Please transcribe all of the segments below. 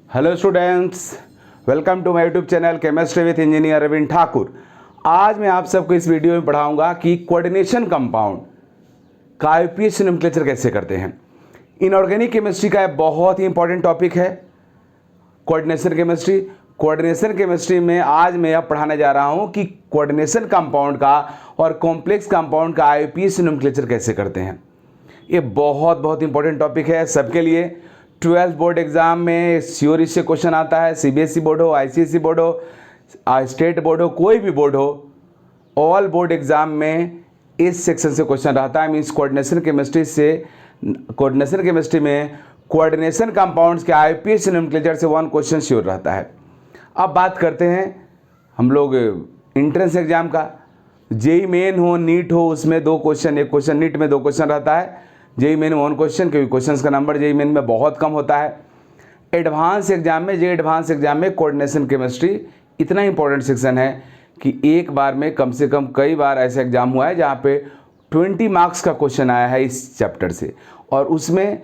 Hello students, welcome to my YouTube channel chemistry with engineer Arvind Thakur. आज मैं आप सबको इस वीडियो में पढ़ाऊंगा कि कोऑर्डिनेशन कंपाउंड का आईयूपीएच नोमेनक्लेचर कैसे करते हैं। इनऑर्गेनिक केमिस्ट्री का बहुत ही इंपॉर्टेंट टॉपिक है कोऑर्डिनेशन केमिस्ट्री। कोऑर्डिनेशन केमिस्ट्री में आज मैं अब पढ़ाने जा रहा हूं कि कोऑर्डिनेशन कंपाउंड का और कॉम्प्लेक्स कंपाउंड का आईयूपीएच नोमेनक्लेचर कैसे करते हैं। ये बहुत इंपॉर्टेंट टॉपिक है सबके लिए। 12th बोर्ड एग्जाम में थ्योरी से क्वेश्चन आता है, सीबीएसई बोर्ड हो, आईसीएसई बोर्ड हो, स्टेट बोर्ड हो, कोई भी बोर्ड हो, ऑल बोर्ड एग्जाम में इस सेक्शन से क्वेश्चन रहता है। मीन्स कोऑर्डिनेशन केमिस्ट्री में कोऑर्डिनेशन कंपाउंड्स के आईयूपीएच नोमेनक्लेचर से वन क्वेश्चन श्योर रहता है। अब बात करते हैं हम लोग इंट्रेंस एग्जाम का। जेई मेन हो, नीट हो, उसमें दो क्वेश्चन, एक क्वेश्चन नीट में दो क्वेश्चन रहता है। जेई मेन में वन क्वेश्चन, क्योंकि क्वेश्चंस का नंबर जेई मेन में बहुत कम होता है। एडवांस एग्जाम में, जेई एडवांस एग्जाम में कोऑर्डिनेशन केमिस्ट्री इतना इंपॉर्टेंट सेक्शन है कि एक बार में कम से कम कई बार ऐसा एग्जाम हुआ है जहाँ पे 20 मार्क्स का क्वेश्चन आया है इस चैप्टर से, और उसमें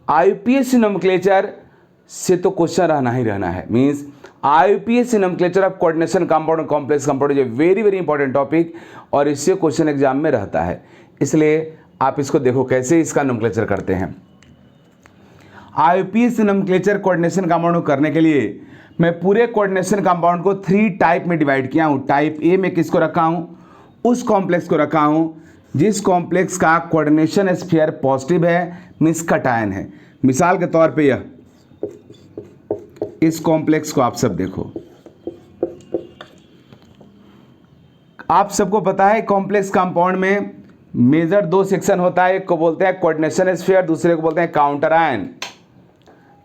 आईयूपीएच नोमेनक्लेचर से तो क्वेश्चन रहना ही रहना है। Means IUPAC nomenclature of coordination compound और complex compound is very important topic, और इससे क्वेश्चन एग्जाम में रहता है। इसलिए आप इसको देखो कैसे इसका नोमेनक्लेचर करते हैं। आईयूपीएच नोमेनक्लेचर कोऑर्डिनेशन कंपाउंड को करने के लिए मैं पूरे कोऑर्डिनेशन कंपाउंड को 3 टाइप में डिवाइड किया हूँ। टाइप ए में किसको रखा हूँ? उस कॉम्प्लेक्स को रखा हूँ जिस कॉम्प्लेक्स का कोऑर्डिनेशन स्फीयर पॉजिटिव है, मीन्स कटायन है। मिसाल के तौर पे यह इस कॉम्प्लेक्स को आप सब देखो। आप सबको पता है कॉम्प्लेक्स कंपाउंड में मेजर 2 सेक्शन होता है। एक को बोलते हैं कोऑर्डिनेशन स्फीयर, दूसरे को बोलते हैं काउंटर आयन।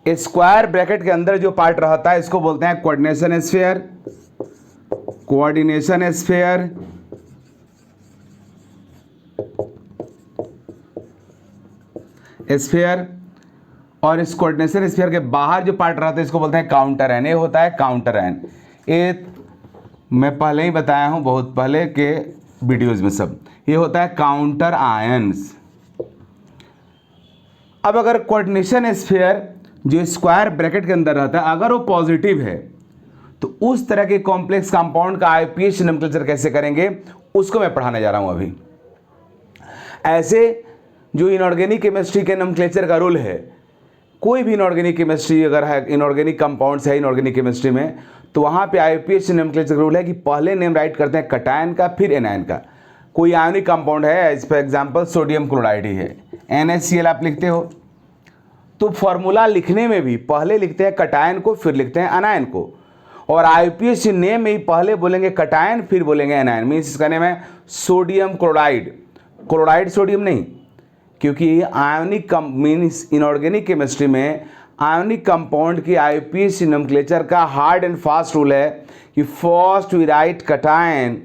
स्क्वायर ब्रैकेट के अंदर जो पार्ट रहता है इसको बोलते हैं coordination sphere, coordination sphere. Sphere और इस कोऑर्डिनेशन स्फीयर के बाहर जो पार्ट रहता है इसको बोलते हैं काउंटर आयन। ये होता है काउंटर आयन। ये मैं पहले ही बताया हूं, बहुत पहले के वीडियोज में सब। ये होता है काउंटर आयंस। अब अगर कोऑर्डिनेशन स्फीयर जो स्क्वायर ब्रैकेट के अंदर रहता है अगर वो पॉजिटिव है तो उस तरह के कॉम्प्लेक्स कंपाउंड का आईयूपीएच नोमेनक्लेचर कैसे करेंगे उसको मैं पढ़ाने जा रहा हूं अभी। ऐसे जो इनऑर्गेनिक केमिस्ट्री के नोमेनक्लेचर का रूल है, कोई भी इनऑर्गेनिक केमिस्ट्री अगर है, इनऑर्गेनिक कंपाउंड्स है इनऑर्गेनिक केमिस्ट्री में, तो वहाँ पे आईयूपीएच नोमेनक्लेचर का रूल है कि पहले नेम राइट करते हैं कटायन का, फिर एनायन का। कोई आयनिक कंपाउंड है, इस पर एग्जाम्पल सोडियम क्लोराइड ही है, NaCl आप लिखते हो, तो फॉर्मूला लिखने में भी पहले लिखते हैं कटायन को, फिर लिखते हैं अनायन को। और आईयूपीएच नेम में ही पहले बोलेंगे कटायन, फिर बोलेंगे एनायन। मीन्स इसका नेम है सोडियम क्लोराइड। क्लोराइड सोडियम नहीं, क्योंकि आयोनिक मीन्स इनऑर्गेनिक केमिस्ट्री में आयोनिक कंपाउंड की आईयूपीएच नोमेनक्लेचर का हार्ड एंड फास्ट रूल है कि first we write cation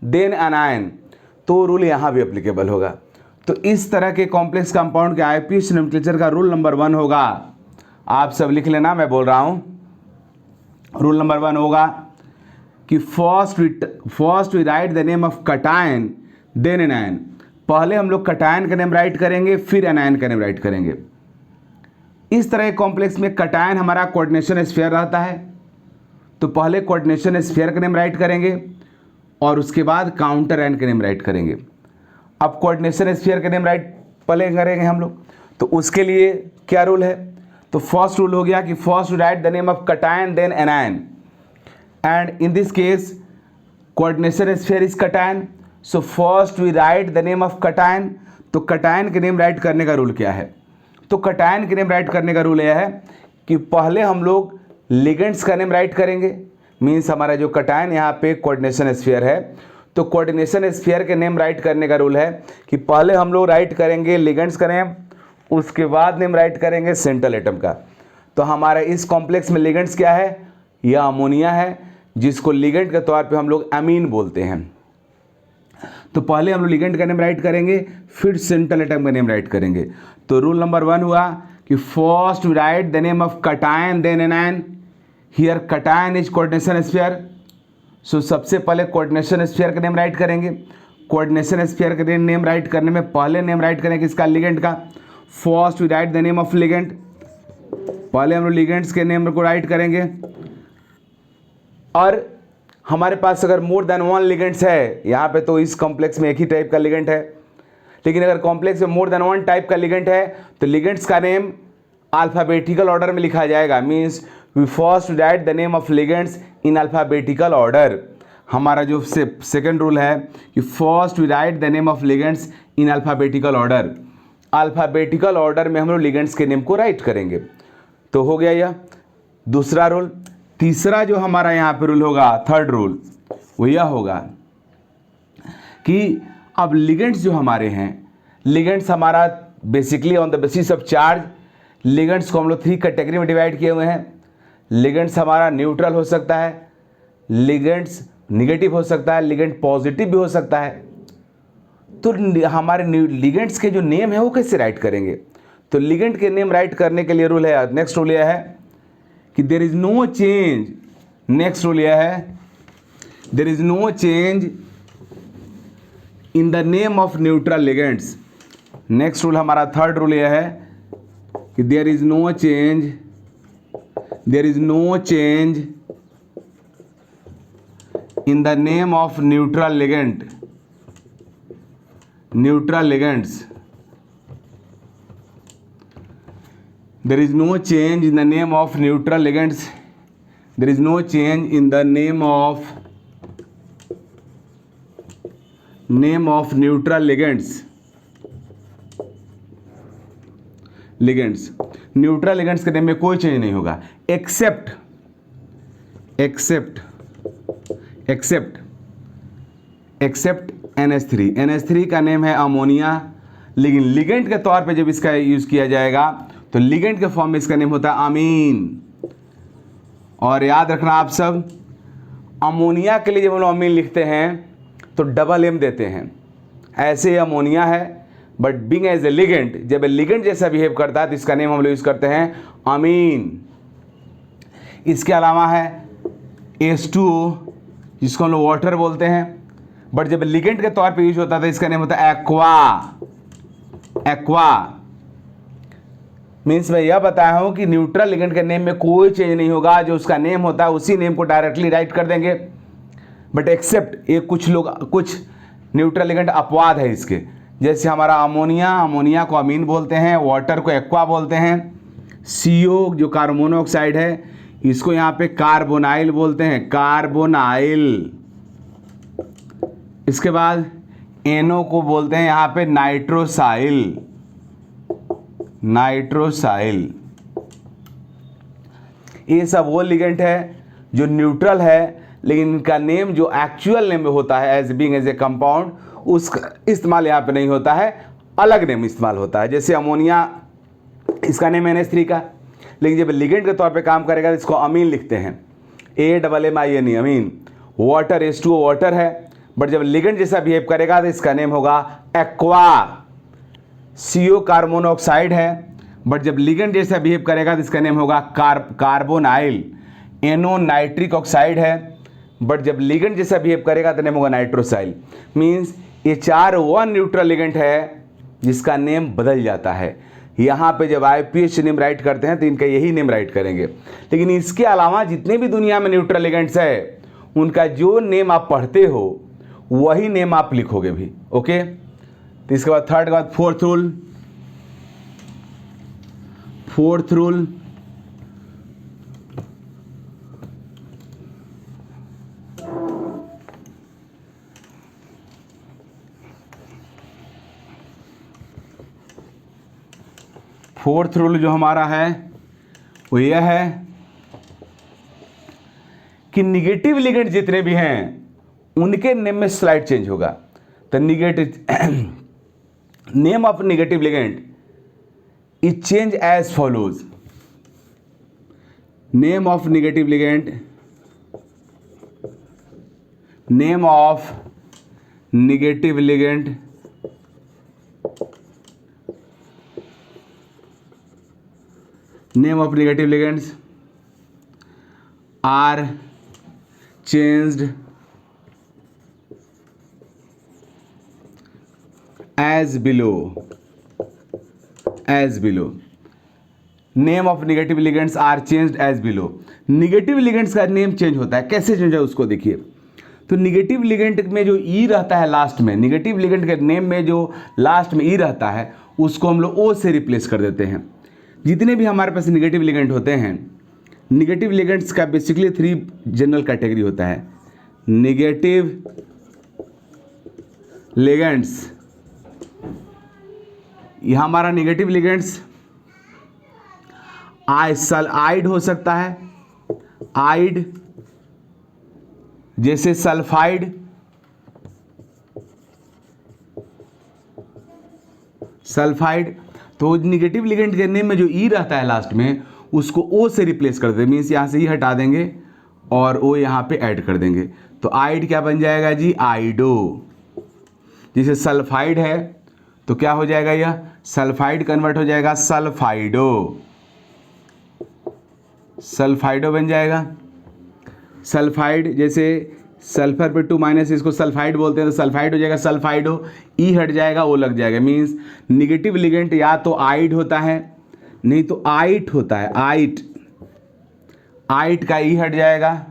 then anion. तो रूल यहाँ भी एप्लीकेबल होगा। तो इस तरह के कॉम्प्लेक्स कंपाउंड के आईयूपीएच नोमेनक्लेचर का रूल नंबर 1 होगा, आप सब लिख लेना, मैं बोल रहा हूँ। रूल नंबर 1 होगा कि first we write the name of cation then anion. पहले हम लोग कटायन का नेम राइट करेंगे, फिर एनायन का नेम राइट करेंगे। इस तरह के कॉम्प्लेक्स में कटायन हमारा कोऑर्डिनेशन स्फीयर रहता है, तो पहले कोऑर्डिनेशन स्फीयर का नेम राइट करेंगे और उसके बाद काउंटर आयन का नेम राइट करेंगे। अब कोऑर्डिनेशन स्फीयर का नेम राइट पहले करेंगे हम लोग, तो उसके लिए क्या रूल है? तो फर्स्ट रूल हो गया कि first write the name of cation then anion, and in this case coordination sphere is cation, so first we write the name of cation. तो कटायन के नेम राइट करने का रूल क्या है? तो कटायन के नेम राइट करने का रूल यह है कि पहले हम लोग लिगेंड्स का नेम राइट करेंगे। मीन्स हमारा जो कटायन यहाँ पे कोऑर्डिनेशन स्फीयर है, तो कोऑर्डिनेशन स्फीयर के नेम राइट करने का रूल है कि पहले हम लोग राइट करेंगे लिगेंड्स का नेम, उसके बाद नेम राइट करेंगे सेंट्रल एटम का। तो हमारे इस कॉम्प्लेक्स में लिगेंड्स क्या है? यह अमोनिया है, जिसको लिगेंड के तौर पे हम लोग अमीन बोलते हैं। तो पहले हम लोग लिगेंड का नेम राइट करेंगे, फिर सेंट्रल एटम का नेम राइट करेंगे। तो रूल नंबर 1 हुआ कि first we write the name of cation then anion. Here cation is coordination sphere, so सबसे पहले कोऑर्डिनेशन स्फीयर का नेम राइट करेंगे। कोऑर्डिनेशन स्फीयर का नेम राइट करने में पहले नेम राइट करेंगे इसका लिगेंड का। First we write the name of ligand, पहले हम लोग लिगेंड्स के नेम को राइट करेंगे, और हमारे पास अगर मोर देन वन लिगेंड्स है यहाँ पे तो इस कॉम्प्लेक्स में एक ही टाइप का लिगेंड है, लेकिन अगर कॉम्प्लेक्स में मोर देन वन टाइप का लिगेंड है तो लिगेंड्स का नेम अल्फ़ाबेटिकल ऑर्डर में लिखा जाएगा। Means we first write the name of ligands in alphabetical order. हमारा जो सेकेंड रूल है कि first we write the name of ligands in alphabetical order. Alphabetical order में हम लोग लिगेंड्स के नेम को राइट करेंगे। तो हो गया यह दूसरा रूल। तीसरा जो हमारा यहाँ पे रूल होगा, थर्ड रूल, वो यह होगा कि अब लिगेंड्स जो हमारे हैं, लिगेंड्स हमारा basically on the basis of charge, ligands को हम लोग 3 कैटेगरी में डिवाइड किए हुए हैं। लिगेंड्स हमारा न्यूट्रल हो सकता है, लिगेंड्स निगेटिव हो सकता है, लिगेंड पॉजिटिव भी हो सकता है। तो हमारे लिगेंड्स के जो नेम है वो कैसे राइट करेंगे? तो लिगेंड के नेम राइट करने के लिए रूल है, नेक्स्ट रूल यह है कि there is no change. Next rule यह है there is no change in the name of neutral ligands. Next rule हमारा थर्ड रूल यह है कि there is no change in the name of neutral ligand, neutral ligands. There is no change in the name of neutral ligands. There is no change in the name of neutral ligands. Neutral ligands के name में कोई change नहीं होगा accept NH3। NH3 का name है ammonia, लेकिन ligand के तौर पे जब इसका यूज़ किया जाएगा तो लिगेंड के फॉर्म में इसका नेम होता है अमीन। और याद रखना आप सब, अमोनिया के लिए जब हम लोग अमीन लिखते हैं तो डबल एम देते हैं। ऐसे ही अमोनिया है, but being as a ligand, जब लिगेंड जैसा बिहेव करता है तो इसका नेम हम लोग यूज़ करते हैं अमीन। इसके अलावा है H2O, जिसको हम लोग वाटर बोलते हैं, बट जब लिगेंड के तौर पे यूज होता था इसका नेम होता है एक्वा। मीन्स मैं यह बताया हूँ कि न्यूट्रल लिगेंड के नेम में कोई चेंज नहीं होगा, जो उसका नेम होता है उसी नेम को डायरेक्टली राइट कर देंगे। बट एक्सेप्ट ये कुछ न्यूट्रल लिगेंड अपवाद है इसके, जैसे हमारा अमोनिया को अमीन बोलते हैं, वाटर को एक्वा बोलते हैं, CO जो कार्बन मोनोऑक्साइड है इसको यहाँ पे कार्बोनाइल बोलते हैं, कार्बोनाइल। इसके बाद NO को बोलते हैं यहाँ पे नाइट्रोसाइल। ये सब वो लिगेंड है जो न्यूट्रल है, लेकिन इनका नेम जो एक्चुअल नेम में होता है as being as a compound, उसका इस्तेमाल यहाँ पे नहीं होता है, अलग नेम इस्तेमाल होता है। जैसे अमोनिया, इसका नेम NH3 का, लेकिन जब लिगेंड के तौर पे काम करेगा तो इसको अमीन लिखते हैं, AMMINE अमीन। वाटर H2O वाटर है, बट जब लिगेंड जैसा बिहेव करेगा तो इसका नेम होगा एक्वा। CO कार्बन मोनोऑक्साइड है, बट जब लिगेंड जैसा बिहेव करेगा तो इसका नेम होगा कार्बोनाइल। NO नाइट्रिक ऑक्साइड है, बट जब लिगेंड जैसा बिहेव करेगा तो नेम होगा नाइट्रोसाइल। मीन्स ये 4 वन न्यूट्रल लिगेंड है जिसका नेम बदल जाता है। यहाँ पे जब IUPAC नेम राइट करते हैं तो इनका यही नेम राइट करेंगे, लेकिन इसके अलावा जितने भी दुनिया में न्यूट्रल लिगेंड्स है उनका जो नेम आप पढ़ते हो वही नेम आप लिखोगे भी। ओके, तो इसके बाद थर्ड के बाद फोर्थ रूल जो हमारा है वो यह है कि निगेटिव लिगेंड जितने भी हैं उनके नेम में स्लाइड चेंज होगा। तो name of negative ligand is change as follows. Name of negative ligand, name of negative ligand ligands are changed as below। Name of negative ligands are changed as below. Negative ligands का name change होता है, कैसे change है उसको देखिए। तो negative ligand में जो ई रहता है लास्ट में, निगेटिव लिगेंड के नेम में जो लास्ट में ई रहता है उसको हम लोग ओ से रिप्लेस कर देते हैं। जितने भी हमारे पास निगेटिव लिगेंड होते हैं, निगेटिव लिगेंड्स का बेसिकली 3 जनरल कैटेगरी होता है। निगेटिव लिगेंड्स, यह हमारा निगेटिव लिगेंड्स आइड हो सकता है, आइड जैसे सल्फाइड, सल्फाइड। तो निगेटिव लिगेंड के नेम में जो ई रहता है लास्ट में उसको ओ से रिप्लेस कर देते हैं, मीन्स यहाँ से ई हटा देंगे और ओ यहाँ पे ऐड कर देंगे। तो आइड क्या बन जाएगा जी, आइडो। जैसे सल्फाइड है तो क्या हो जाएगा, यह सल्फाइड कन्वर्ट हो जाएगा सल्फाइडो, सल्फाइडो बन जाएगा। सल्फाइड जैसे सल्फर पे 2- इसको सल्फाइड बोलते हैं, तो सल्फाइड हो जाएगा सल्फाइडो, ई हट जाएगा ओ लग जाएगा। मीन्स निगेटिव लिगेंड या तो आइड होता है नहीं तो आइट होता है, आइट, आइट का ई हट जाएगा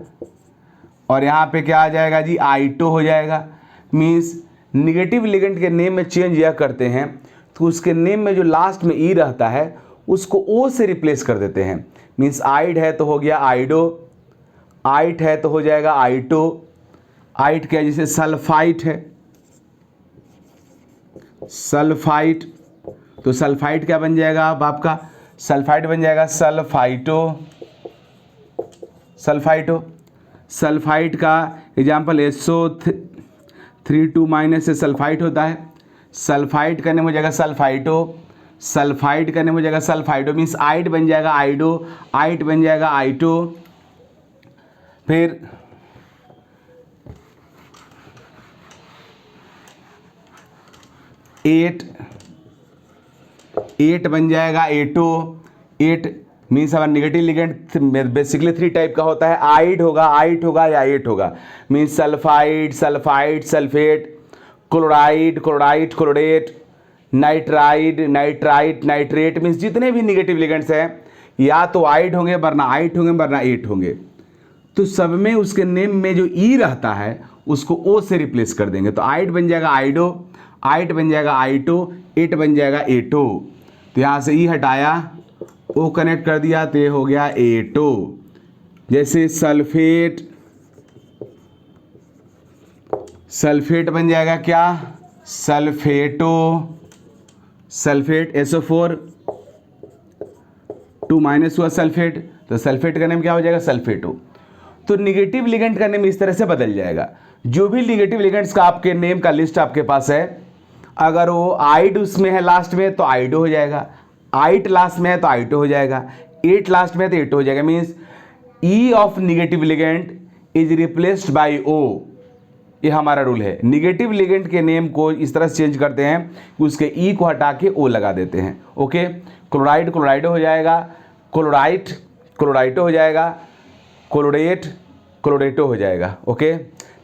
और यहाँ पे क्या आ जाएगा जी, आइटो हो जाएगा। मीन्स निगेटिव लिगेंड के नेम में चेंज यह करते हैं तो उसके नेम में जो लास्ट में ई रहता है उसको ओ से रिप्लेस कर देते हैं। मीन्स आइड है तो हो गया आइडो, आइट है तो हो जाएगा आइटो, आइट क्या, जैसे सल्फाइट है, सल्फाइट, तो सल्फाइट क्या बन जाएगा अब आपका, सल्फाइट बन जाएगा सल्फाइटो, सल्फाइटो। सल्फाइट का एग्जाम्पल SO3 से सल्फाइट होता है, सल्फाइट करने में हो जाएगा सल्फाइटो, सल्फाइड करने में हो जाएगा सल्फाइडो। मीन्स आइड बन जाएगा आइडो, आइट बन जाएगा आइटो। फिर एट बन जाएगा एटो, एट मीन्स हमारा निगेटिव लिगेंड बेसिकली 3 टाइप का होता है, आइड होगा, आइट होगा या एट होगा। Means sulphide, sulphide, sulphate, chloride, chlorite, chlorate, nitride, nitrite, nitrate. Means जितने भी निगेटिव लिगेंड्स हैं या तो आइड होंगे वरना आइट होंगे वरना एट होंगे। तो सब में उसके नेम में जो ई रहता है उसको ओ से रिप्लेस कर देंगे। तो आइड बन जाएगा आइडो, आइट बन जाएगा आइटो, एट बन जाएगा एटो। तो यहाँ से ई हटाया, ओ कनेक्ट कर दिया तो ये हो गया एटो। जैसे सल्फेट, सल्फेट बन जाएगा क्या, सल्फेटो, सल्फेट SO4 2- हुआ सल्फेट, तो सल्फेट का नेम क्या हो जाएगा, सल्फेटो। तो निगेटिव लिगेंड का नेम इस तरह से बदल जाएगा। जो भी निगेटिव लिगेंड्स का आपके नेम का लिस्ट आपके पास है, अगर वो आइड उसमें है लास्ट में तो आइडो हो जाएगा, आइट लास्ट में है तो आइटो हो जाएगा, एट लास्ट में है तो एटो हो जाएगा। Means E of negative ligand is replaced by O, ये हमारा रूल है। निगेटिव लिगेंड के नेम को इस तरह से चेंज करते हैं कि उसके ई को हटा के ओ लगा देते हैं। ओके, क्लोराइड क्लोराइडो हो जाएगा, क्लोराइट क्लोराइटो हो जाएगा, क्लोरेट क्लोरेटो हो जाएगा। ओके,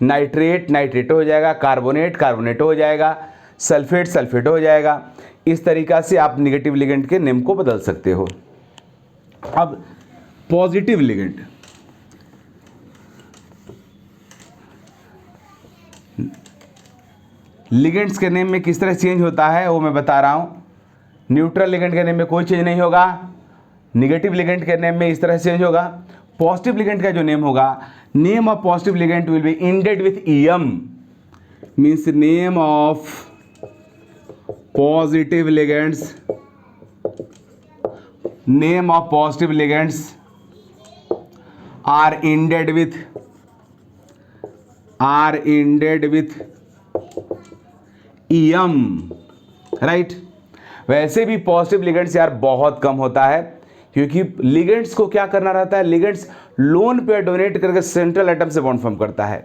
नाइट्रेट नाइट्रेटो हो जाएगा, कार्बोनेट कार्बोनेटो हो जाएगा, सल्फेट सल्फेटो हो जाएगा। इस तरीका से आप निगेटिव लिगेंड के नेम को बदल सकते हो। अब पॉजिटिव लिगेंड, लिगेंड्स के नेम में किस तरह चेंज होता है वो मैं बता रहा हूँ। न्यूट्रल लिगेंड के नेम में कोई चेंज नहीं होगा, निगेटिव लिगेंड के नेम में इस तरह से चेंज होगा। पॉजिटिव लिगेंड का जो नेम होगा, name of positive ligand will be ended with EM, means name of positive ligands, name of positive ligands are ended with EM, right. वैसे भी पॉजिटिव लिगेंड्स यार बहुत कम होता है, क्योंकि लिगेंड्स को क्या करना रहता है, लिगेंड्स लोन पेयर डोनेट करके सेंट्रल एटम से बॉन्ड फॉर्म करता है।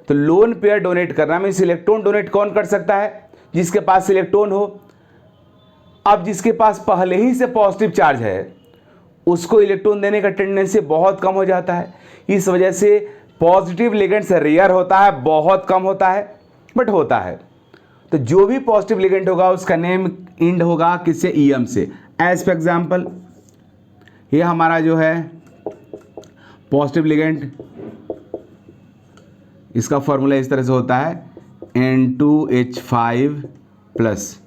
तो लोन पेयर डोनेट करना मीन्स इलेक्ट्रॉन डोनेट कौन कर सकता है, जिसके पास इलेक्ट्रॉन हो। अब जिसके पास पहले ही से पॉजिटिव चार्ज है उसको इलेक्ट्रॉन देने का टेंडेंसी बहुत कम हो जाता है। इस वजह से पॉजिटिव लिगेंड्स रेयर होता है, बहुत कम होता है, बट होता है। तो जो भी पॉजिटिव लिगेंड होगा उसका नेम इंड होगा किससे, EM से। एज फॉर एग्जाम्पल ये हमारा जो है पॉजिटिव लिगेंड, इसका फॉर्मूला इस तरह से होता है N2H5+,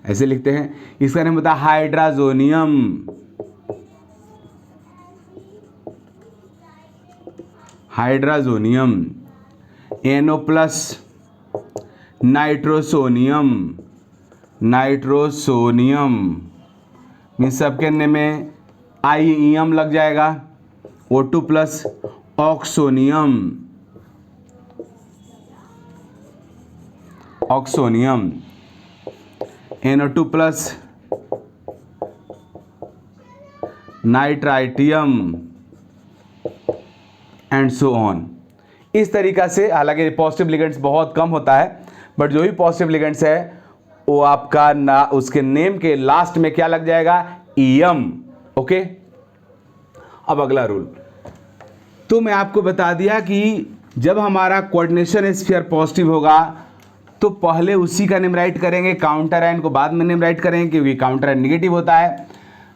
ऐसे लिखते हैं। इसका नाम होता है hydrazonium. Hydrazonium. NO+ nitrosonium. Nitrosonium means सबके अन्य में आईएम लग जाएगा। O2+ oxonium. Oxonium. NO2+ nitronium and so on. इस तरीका से, हालांकि पॉजिटिव लिगेंड्स बहुत कम होता है, बट जो भी पॉजिटिव लिगेंड्स है वो आपका ना उसके नेम के लास्ट में क्या लग जाएगा, ईएम। ओके, अब अगला रूल तो मैं आपको बता दिया कि जब हमारा कोऑर्डिनेशन स्फीयर पॉजिटिव होगा तो पहले उसी का नेम राइट करेंगे, काउंटर आयन को बाद में नेम राइट करेंगे क्योंकि काउंटर आयन निगेटिव होता है।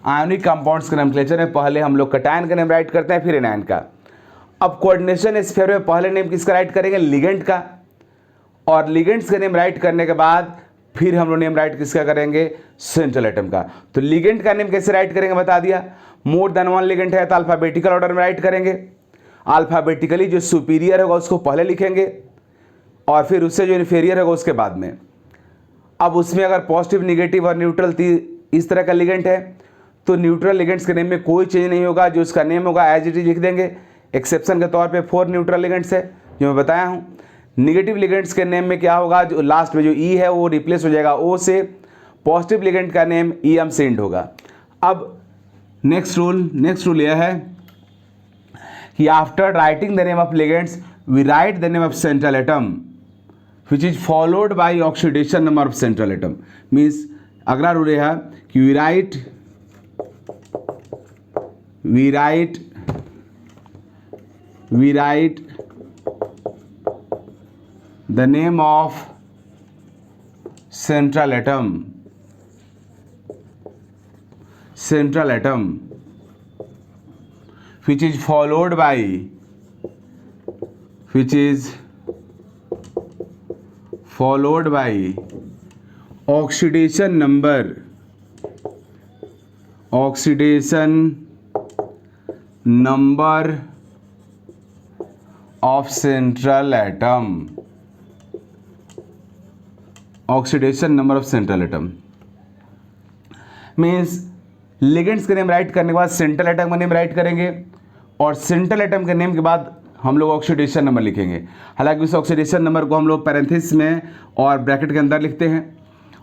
आयनिक कंपाउंड्स के नोमेनक्लेचर में पहले हम लोग कटायन का नेम राइट करते हैं, फिर एनायन का। अब कोऑर्डिनेशन स्फीयर में पहले नेम किसका राइट करेंगे, लिगेंड का, और लिगेंड्स का नेम राइट करने के बाद फिर हम लोग नेम राइट किसका करेंगे, सेंट्रल एटम का। तो लिगेंड का नेम कैसे राइट करेंगे बता दिया। मोर देन वन लिगेंड है तो अल्फाबेटिकल ऑर्डर में राइट करेंगे। अल्फाबेटिकली जो सुपीरियर होगा उसको पहले लिखेंगे और फिर उससे जो इन्फीरियर होगा उसके बाद में। अब उसमें अगर पॉजिटिव, निगेटिव और न्यूट्रल इस तरह का लिगेंड है तो न्यूट्रल लिगेंड्स के नेम में कोई चेंज नहीं होगा, जो उसका नेम होगा एज इट इज लिख देंगे। एक्सेप्शन के तौर पे 4 न्यूट्रल लिगेंड्स है जो मैं बताया हूँ। निगेटिव लिगेंड्स के नेम में क्या होगा, जो लास्ट में जो ई है वो रिप्लेस हो जाएगा ओ से। पॉजिटिव लिगेंड का नेम ईएम से एंड होगा। अब नेक्स्ट रूल यह है कि after writing the name of ligands we write the name of central atom which is followed by oxidation number of central atom। means अगला rule यह है कि we write the name of central atom which is followed by oxidation number of central atom। Oxidation number of central atom means ligands के name write करने के बाद central atom का name write करेंगे और सेंट्रल एटम के name के बाद हम लोग ऑक्सीडेशन नंबर लिखेंगे। हालांकि उस ऑक्सीडेशन नंबर को हम लोग पैरेंथेसिस में और ब्रैकेट के अंदर लिखते हैं।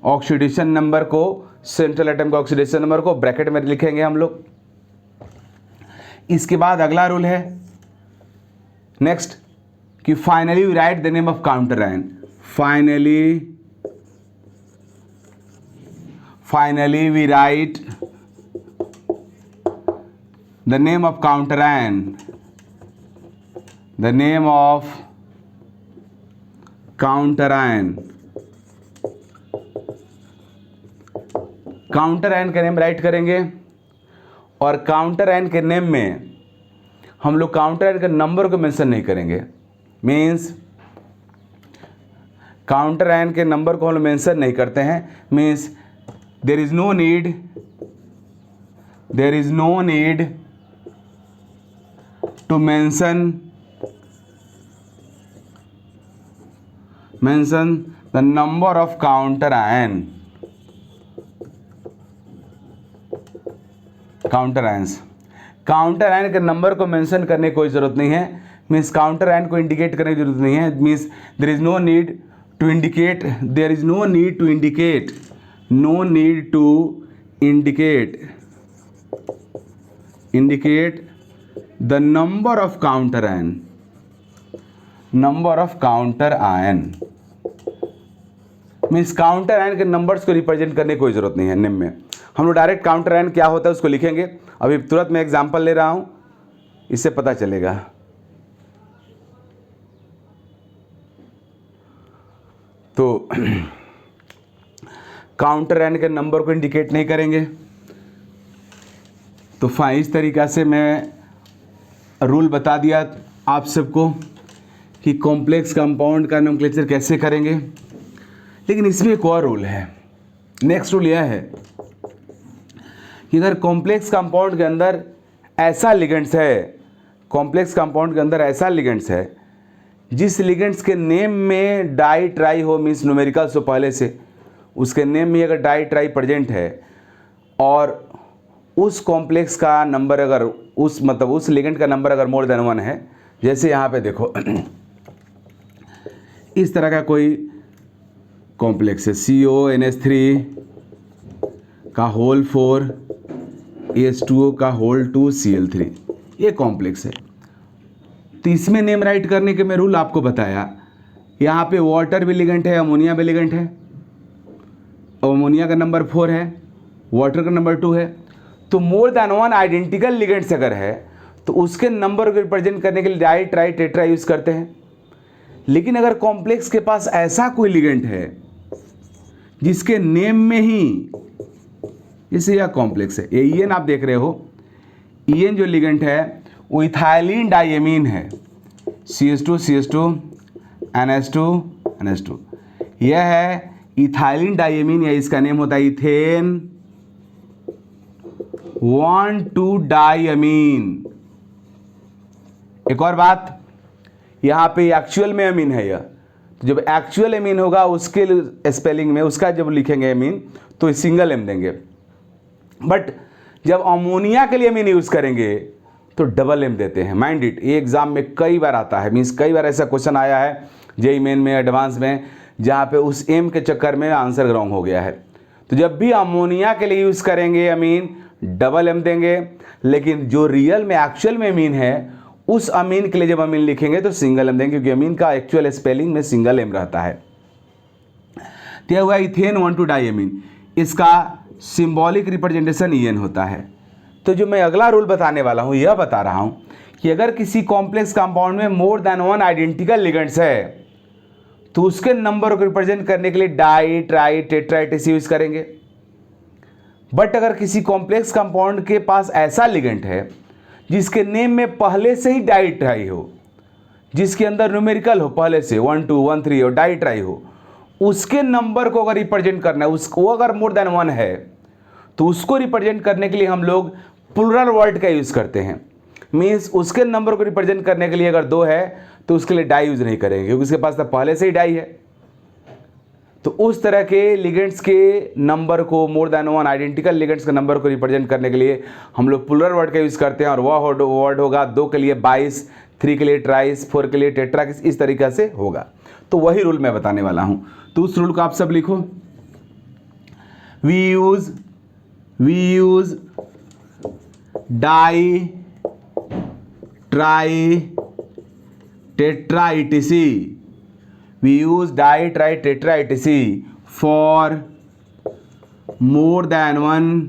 ऑक्सीडेशन नंबर को, सेंट्रल एटम का ऑक्सीडेशन नंबर को ब्रैकेट में लिखेंगे हम लोग। इसके बाद अगला रूल है नेक्स्ट कि finally we write the name of counter ion. Finally we write the name of counter ion. The name of counter ion। Counter ion का नेम राइट करेंगे और काउंटर आयन के नेम में हम लोग काउंटर आयन के number को mention नहीं करेंगे। मीन्स काउंटर आयन के नंबर को हम लोग मेंशन नहीं करते हैं। Means there is no need to mention the number of counter ions। Counter ion के नंबर को मेंशन करने की कोई ज़रूरत नहीं है। मीन्स काउंटर आयन को इंडिकेट करने की जरूरत नहीं है। Means there is no need to indicate the number of counter ion. Means counter ion के नंबर्स को रिप्रेजेंट करने की कोई ज़रूरत नहीं है नेम में। हम लोग डायरेक्ट काउंटर आयन क्या होता है उसको लिखेंगे। अभी तुरंत मैं एग्जांपल ले रहा हूं, इससे पता चलेगा। तो काउंटर आयन के नंबर को इंडिकेट नहीं करेंगे। तो फाइन इस तरीक़ा से मैं रूल बता दिया आप सबको कि कॉम्प्लेक्स कंपाउंड का नोमेनक्लेचर कैसे करेंगे। लेकिन इसमें एक और रूल है। नेक्स्ट रूल यह है कि अगर कॉम्प्लेक्स कंपाउंड के अंदर ऐसा लिगेंड्स है, कॉम्प्लेक्स कंपाउंड के अंदर ऐसा लिगेंड्स है जिस लिगेंड्स के नेम में डाई ट्राई हो, मीन्स न्यूमेरिकल्स हो पहले से, उसके नेम में अगर डाई ट्राई प्रेजेंट है और उस कॉम्प्लेक्स का नंबर अगर उस लिगेंड का नंबर अगर मोर देन 1 है, जैसे यहाँ पे देखो इस तरह का कोई कॉम्प्लेक्स है CONH3 का होल 4 H2O का होल 2 Cl3, ये कॉम्प्लेक्स है। तो इसमें नेम राइट करने के मैं रूल आपको बताया। यहाँ पे वाटर भी लिगेंड है, अमोनिया भी लिगेंड है। अमोनिया का नंबर 4 है, वाटर का नंबर 2 है। तो मोर देन 1 आइडेंटिकल लिगेंड्स अगर है तो उसके नंबर को रिप्रेजेंट करने के लिए डाई ट्राई टेट्रा यूज़ करते हैं। लेकिन अगर कॉम्प्लेक्स के पास ऐसा कोई लिगेंड है जिसके नेम में ही, जैसे यह कॉम्प्लेक्स है, ये EN आप देख रहे हो, EN जो लिगेंड है वो इथाइलिन डाइएमीन है, CH2 CH2 NH2 NH2, यह है इथाइलिन डाइएमीन, या इसका नेम होता है इथेन 1,2 डाइएमीन। एक और बात, यहाँ पे एक्चुअल में अमीन है यह, तो जब एक्चुअल एमीन होगा उसके स्पेलिंग में उसका जब लिखेंगे एमीन तो सिंगल एम देंगे, बट जब अमोनिया के लिए एमीन यूज़ करेंगे तो डबल एम देते हैं। माइंड इट, ये एग्जाम में कई बार आता है, मीन्स कई बार ऐसा क्वेश्चन आया है जेईई मेन में, एडवांस में, जहाँ पे उस एम के चक्कर में आंसर रॉन्ग हो गया है। तो जब भी अमोनिया के लिए यूज़ करेंगे अमीन डबल एम देंगे, लेकिन जो रियल में एक्चुअल में अमीन है उस अमीन के लिए जब अमीन लिखेंगे तो सिंगल एम देंगे, क्योंकि अमीन का एक्चुअल स्पेलिंग में सिंगल एम रहता है। तो यह हुआ इथेन 1,2 डाइएमीन, इसका सिंबॉलिक रिप्रेजेंटेशन EN होता है। तो जो मैं अगला रूल बताने वाला हूँ यह बता रहा हूँ कि अगर किसी कॉम्प्लेक्स कंपाउंड में मोर देन 1 आइडेंटिकल लिगेंड्स है तो उसके नंबर को रिप्रेजेंट करने के लिए die tri tetra etc use करेंगे। बट अगर किसी कॉम्प्लेक्स कंपाउंड के पास ऐसा लिगेंड है जिसके नेम में पहले से ही डाई ट्राई हो, जिसके अंदर न्यूमेरिकल हो पहले से 1 2 1 3 और डाई ट्राई हो, उसके नंबर को अगर रिप्रेजेंट करना है, उसको अगर मोर देन 1 है तो उसको रिप्रेजेंट करने के लिए हम लोग प्लूरल वर्ड का यूज़ करते हैं। मीन्स उसके नंबर को रिप्रेजेंट करने के लिए अगर 2 है तो उसके लिए डाई यूज़ नहीं करेंगे, क्योंकि उसके पास तो पहले से ही डाई है। तो उस तरह के लिगेंड्स के नंबर को, मोर देन 1 आइडेंटिकल लिगेंड्स के नंबर को रिप्रेजेंट करने के लिए हम लोग प्लूरल वर्ड का यूज़ करते हैं, और वह वर्ड होगा 2 के लिए 22, 3 के लिए ट्राइस, 4 के लिए टेट्रा, इस तरीक़े से होगा। तो वही रूल मैं बताने वाला हूँ। तो उस रूल को आप सब लिखो। We use di tri tetra etc, we use di tri tetra etc for more than one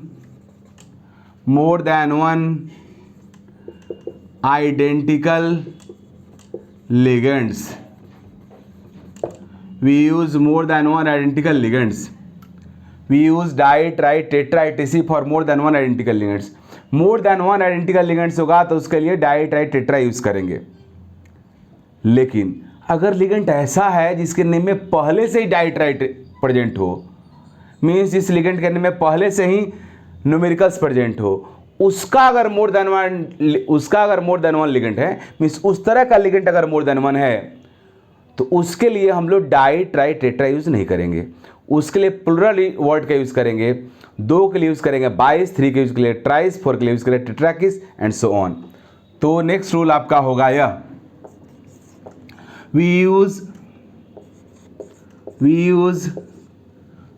identical ligands. We use more than one identical ligands. We use di tri tetra etc for more than one identical ligands. More than 1 identical ligands होगा तो उसके लिए die tri tetra use करेंगे। लेकिन अगर ligand ऐसा है जिसके नेम में पहले से ही डाई ट्राई प्रेजेंट हो, मीन्स इस लिगेंड के नेम में पहले से ही न्यूमेरिकल्स प्रेजेंट हो, उसका अगर मोर देन वन लिगेंड है, मीन्स उस तरह का लिगेंड अगर मोर देन 1 है तो उसके लिए हम लोग डाई ट्राई टेट्रा यूज नहीं करेंगे। उसके लिए प्लूरल वर्ड का यूज करेंगे। 2 के लिए यूज करेंगे 22, 3 के यूज के लिए ट्राइस, 4 के लिए यूज करेंगे टेट्राकिस एंड सो ऑन। तो नेक्स्ट रूल आपका होगा यह, we use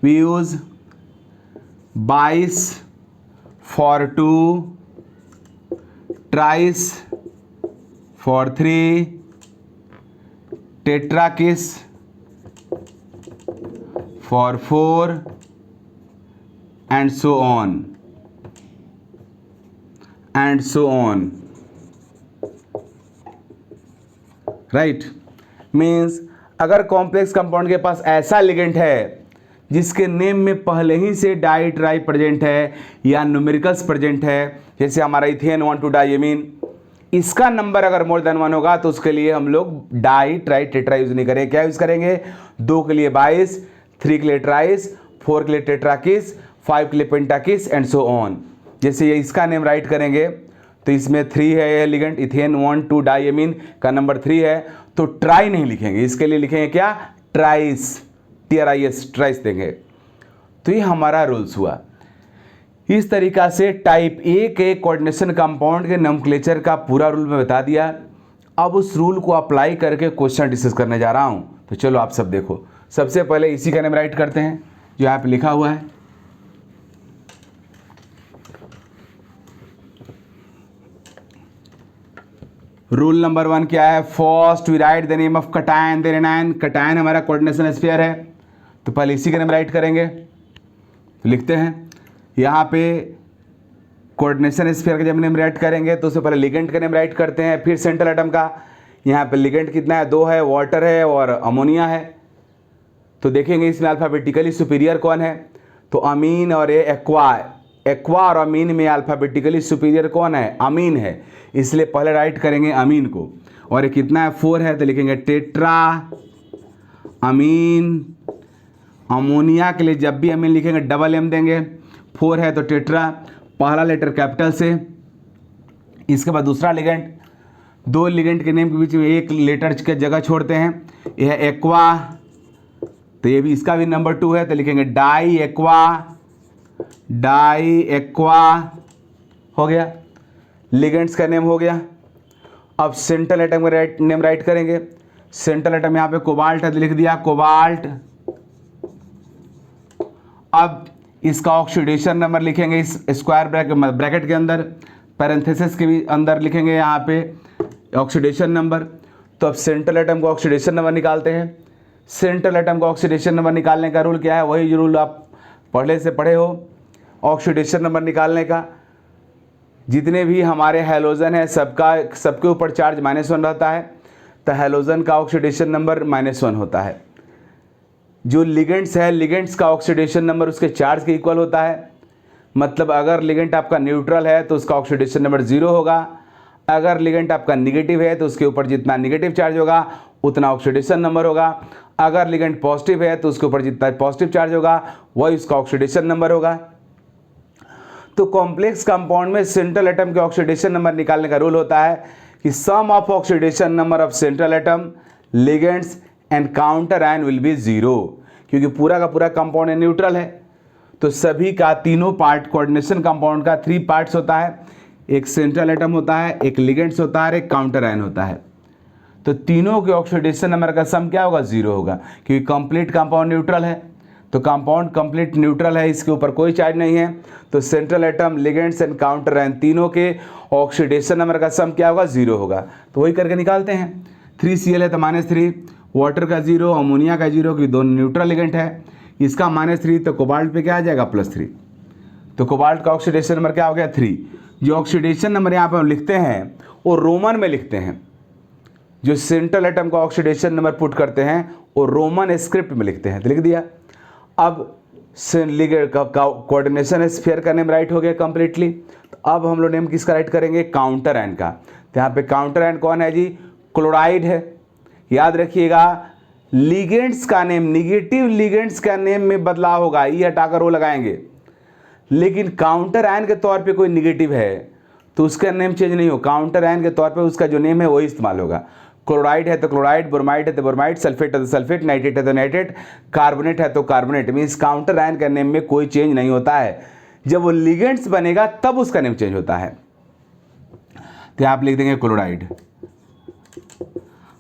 22 for 2, tries for 3, tetrakis for 4 and so on right. Means अगर कॉम्प्लेक्स कंपाउंड के पास ऐसा लिगेंड है जिसके नेम में पहले ही से डाई ट्राई प्रेजेंट है या न्यूमेरिकल्स प्रेजेंट है, जैसे हमारा इथेन 1,2 डाइमीन, इसका नंबर अगर मोर देन 1 होगा तो उसके लिए हम लोग डाई ट्राई टेट्रा यूज नहीं करेंगे। क्या यूज करेंगे? 2 के लिए 22, 3 के लिए ट्राइस, 4 के लिए टेट्राकिस, 5 के लिए पेंटाकिस एंड सो ऑन। जैसे ये इसका नेम राइट करेंगे तो इसमें 3 है ये लिगेंड, इथेन 1,2 डाइमीन का नंबर 3 है, तो ट्राई नहीं लिखेंगे, इसके लिए लिखेंगे क्या? ट्राइस, TRIS, ट्राइस देंगे। तो ये हमारा रूल्स हुआ। इस तरीका से टाइप ए के कोऑर्डिनेशन कंपाउंड के नोमेनक्लेचर का पूरा रूल मैं बता दिया। अब उस रूल को अप्लाई करके क्वेश्चन डिस्कस करने जा रहा हूं, तो चलो आप सब देखो। सबसे पहले इसी का नेम राइट करते हैं जो यहाँ पे लिखा हुआ है। रूल नंबर 1 क्या है? First we write the name of cation then anion. Cation हमारा कोऑर्डिनेशन स्फीयर है, तो पहले इसी का नेम राइट करेंगे। तो लिखते हैं यहाँ पे कोऑर्डिनेशन स्फीयर का जब नेम राइट करेंगे तो उससे पहले लिगेंड का नेम राइट करते हैं, फिर सेंट्रल एटम का। यहाँ पे लिगेंड कितना है? 2 है, वाटर है और अमोनिया है। तो देखेंगे इसमें अल्फ़ाबेटिकली सुपीरियर कौन है? तो अमीन और ये एक्वा, एक्वा और अमीन में अल्फ़ाबेटिकली सुपीरियर कौन है? अमीन है, इसलिए पहले राइट करेंगे अमीन को। और ये कितना है? 4 है, तो लिखेंगे टेट्रा अमीन। अमोनिया के लिए जब भी अमीन लिखेंगे डबल एम देंगे। 4 है तो टेट्रा, पहला लेटर कैपिटल से। इसके बाद दूसरा लिगेंड, 2 लिगेंड के नेम के बीच में एक लेटर की जगह छोड़ते हैं। यह है एक्वा, तो ये भी इसका भी नंबर 2 है, तो लिखेंगे डाई एक्वा, डाई एक्वा हो गया। लिगेंड्स का नेम हो गया। अब सेंट्रल एटम का नेम राइट करेंगे। सेंट्रल एटम यहाँ पे कोबाल्ट है, तो लिख दिया कोबाल्ट। अब इसका ऑक्सीडेशन नंबर लिखेंगे इस स्क्वायर ब्रैकेट के अंदर, पैरेंथेसिस के भी अंदर लिखेंगे यहाँ पे ऑक्सीडेशन नंबर। तो अब सेंट्रल एटम का ऑक्सीडेशन नंबर निकालते हैं। सेंट्रल एटम का ऑक्सीडेशन नंबर निकालने का रूल क्या है? वही रूल आप पहले से पढ़े हो। ऑक्सीडेशन नंबर निकालने का, जितने भी हमारे हैलोजन है सबके ऊपर चार्ज -1 रहता है, तो हैलोजन का ऑक्सीडेशन नंबर -1 होता है। जो लिगेंड्स है, लिगेंड्स का ऑक्सीडेशन नंबर उसके चार्ज के इक्वल होता है। मतलब अगर लिगेंड आपका न्यूट्रल है तो उसका ऑक्सीडेशन नंबर 0 होगा। अगर लिगेंड आपका निगेटिव है तो उसके ऊपर जितना निगेटिव चार्ज होगा उतना ऑक्सीडेशन नंबर होगा। अगर लिगेंड पॉजिटिव है तो उसके ऊपर जितना पॉजिटिव चार्ज होगा वही उसका ऑक्सीडेशन नंबर होगा। तो कॉम्प्लेक्स कंपाउंड में सेंट्रल एटम के ऑक्सीडेशन नंबर निकालने का रूल होता है कि sum of oxidation number of central atom, ligands and counter ion will be 0, क्योंकि पूरा का पूरा कंपाउंड न्यूट्रल है। तो सभी का तीनों पार्ट, कोऑर्डिनेशन कंपाउंड का 3 पार्ट्स होता है, एक सेंट्रल एटम होता है, एक लिगेंड्स होता है और एक काउंटर आयन होता है। तो तीनों के ऑक्सीडेशन नंबर का सम क्या होगा? 0 होगा, क्योंकि कंप्लीट कंपाउंड न्यूट्रल है। तो कंपाउंड कंप्लीट न्यूट्रल है, इसके ऊपर कोई चार्ज नहीं है। तो central atom, ligands and counter ion तीनों के ऑक्सीडेशन नंबर का सम क्या होगा? 0 होगा। तो वही करके निकालते हैं। 3Cl है तो -3, वाटर का 0, अमोनिया का 0, क्योंकि दोनों न्यूट्रल लिगेंड है। इसका -3, तो कोबाल्ट पे क्या आ जाएगा? +3। तो कोबाल्ट का ऑक्सीडेशन नंबर क्या हो गया? 3। जो ऑक्सीडेशन नंबर यहाँ पर हम लिखते हैं वो रोमन में लिखते हैं। जो सेंट्रल एटम का ऑक्सीडेशन नंबर पुट करते हैं वो रोमन स्क्रिप्ट में लिखते हैं, तो लिख दिया। अब कोऑर्डिनेशन स्फीयर का नेम राइट हो गया कंप्लीटली। तो अब हम लोग नेम किसका राइट करेंगे? काउंटर आयन का। तो यहाँ पे काउंटर आयन कौन है जी? क्लोराइड है। याद रखिएगा, लिगेंड्स का नेम, निगेटिव लिगेंड्स का नेम में बदलाव होगा, ये हटाकर वो लगाएंगे। लेकिन काउंटर आयन के तौर पे कोई निगेटिव है तो उसका नेम चेंज नहीं हो, काउंटर आयन के तौर पे उसका जो नेम है वही इस्तेमाल होगा। क्लोराइड है तो क्लोराइड, ब्रोमाइड है तो ब्रोमाइड, सल्फेट है तो सल्फेट, नाइट्रेट है तो नाइट्रेट, कार्बोनेट है तो कार्बोनेट। मीन्स काउंटर आयन का नेम में कोई चेंज नहीं होता है। जब वो लिगेंड्स बनेगा तब उसका नेम चेंज होता है। तो आप लिख देंगे क्लोराइड।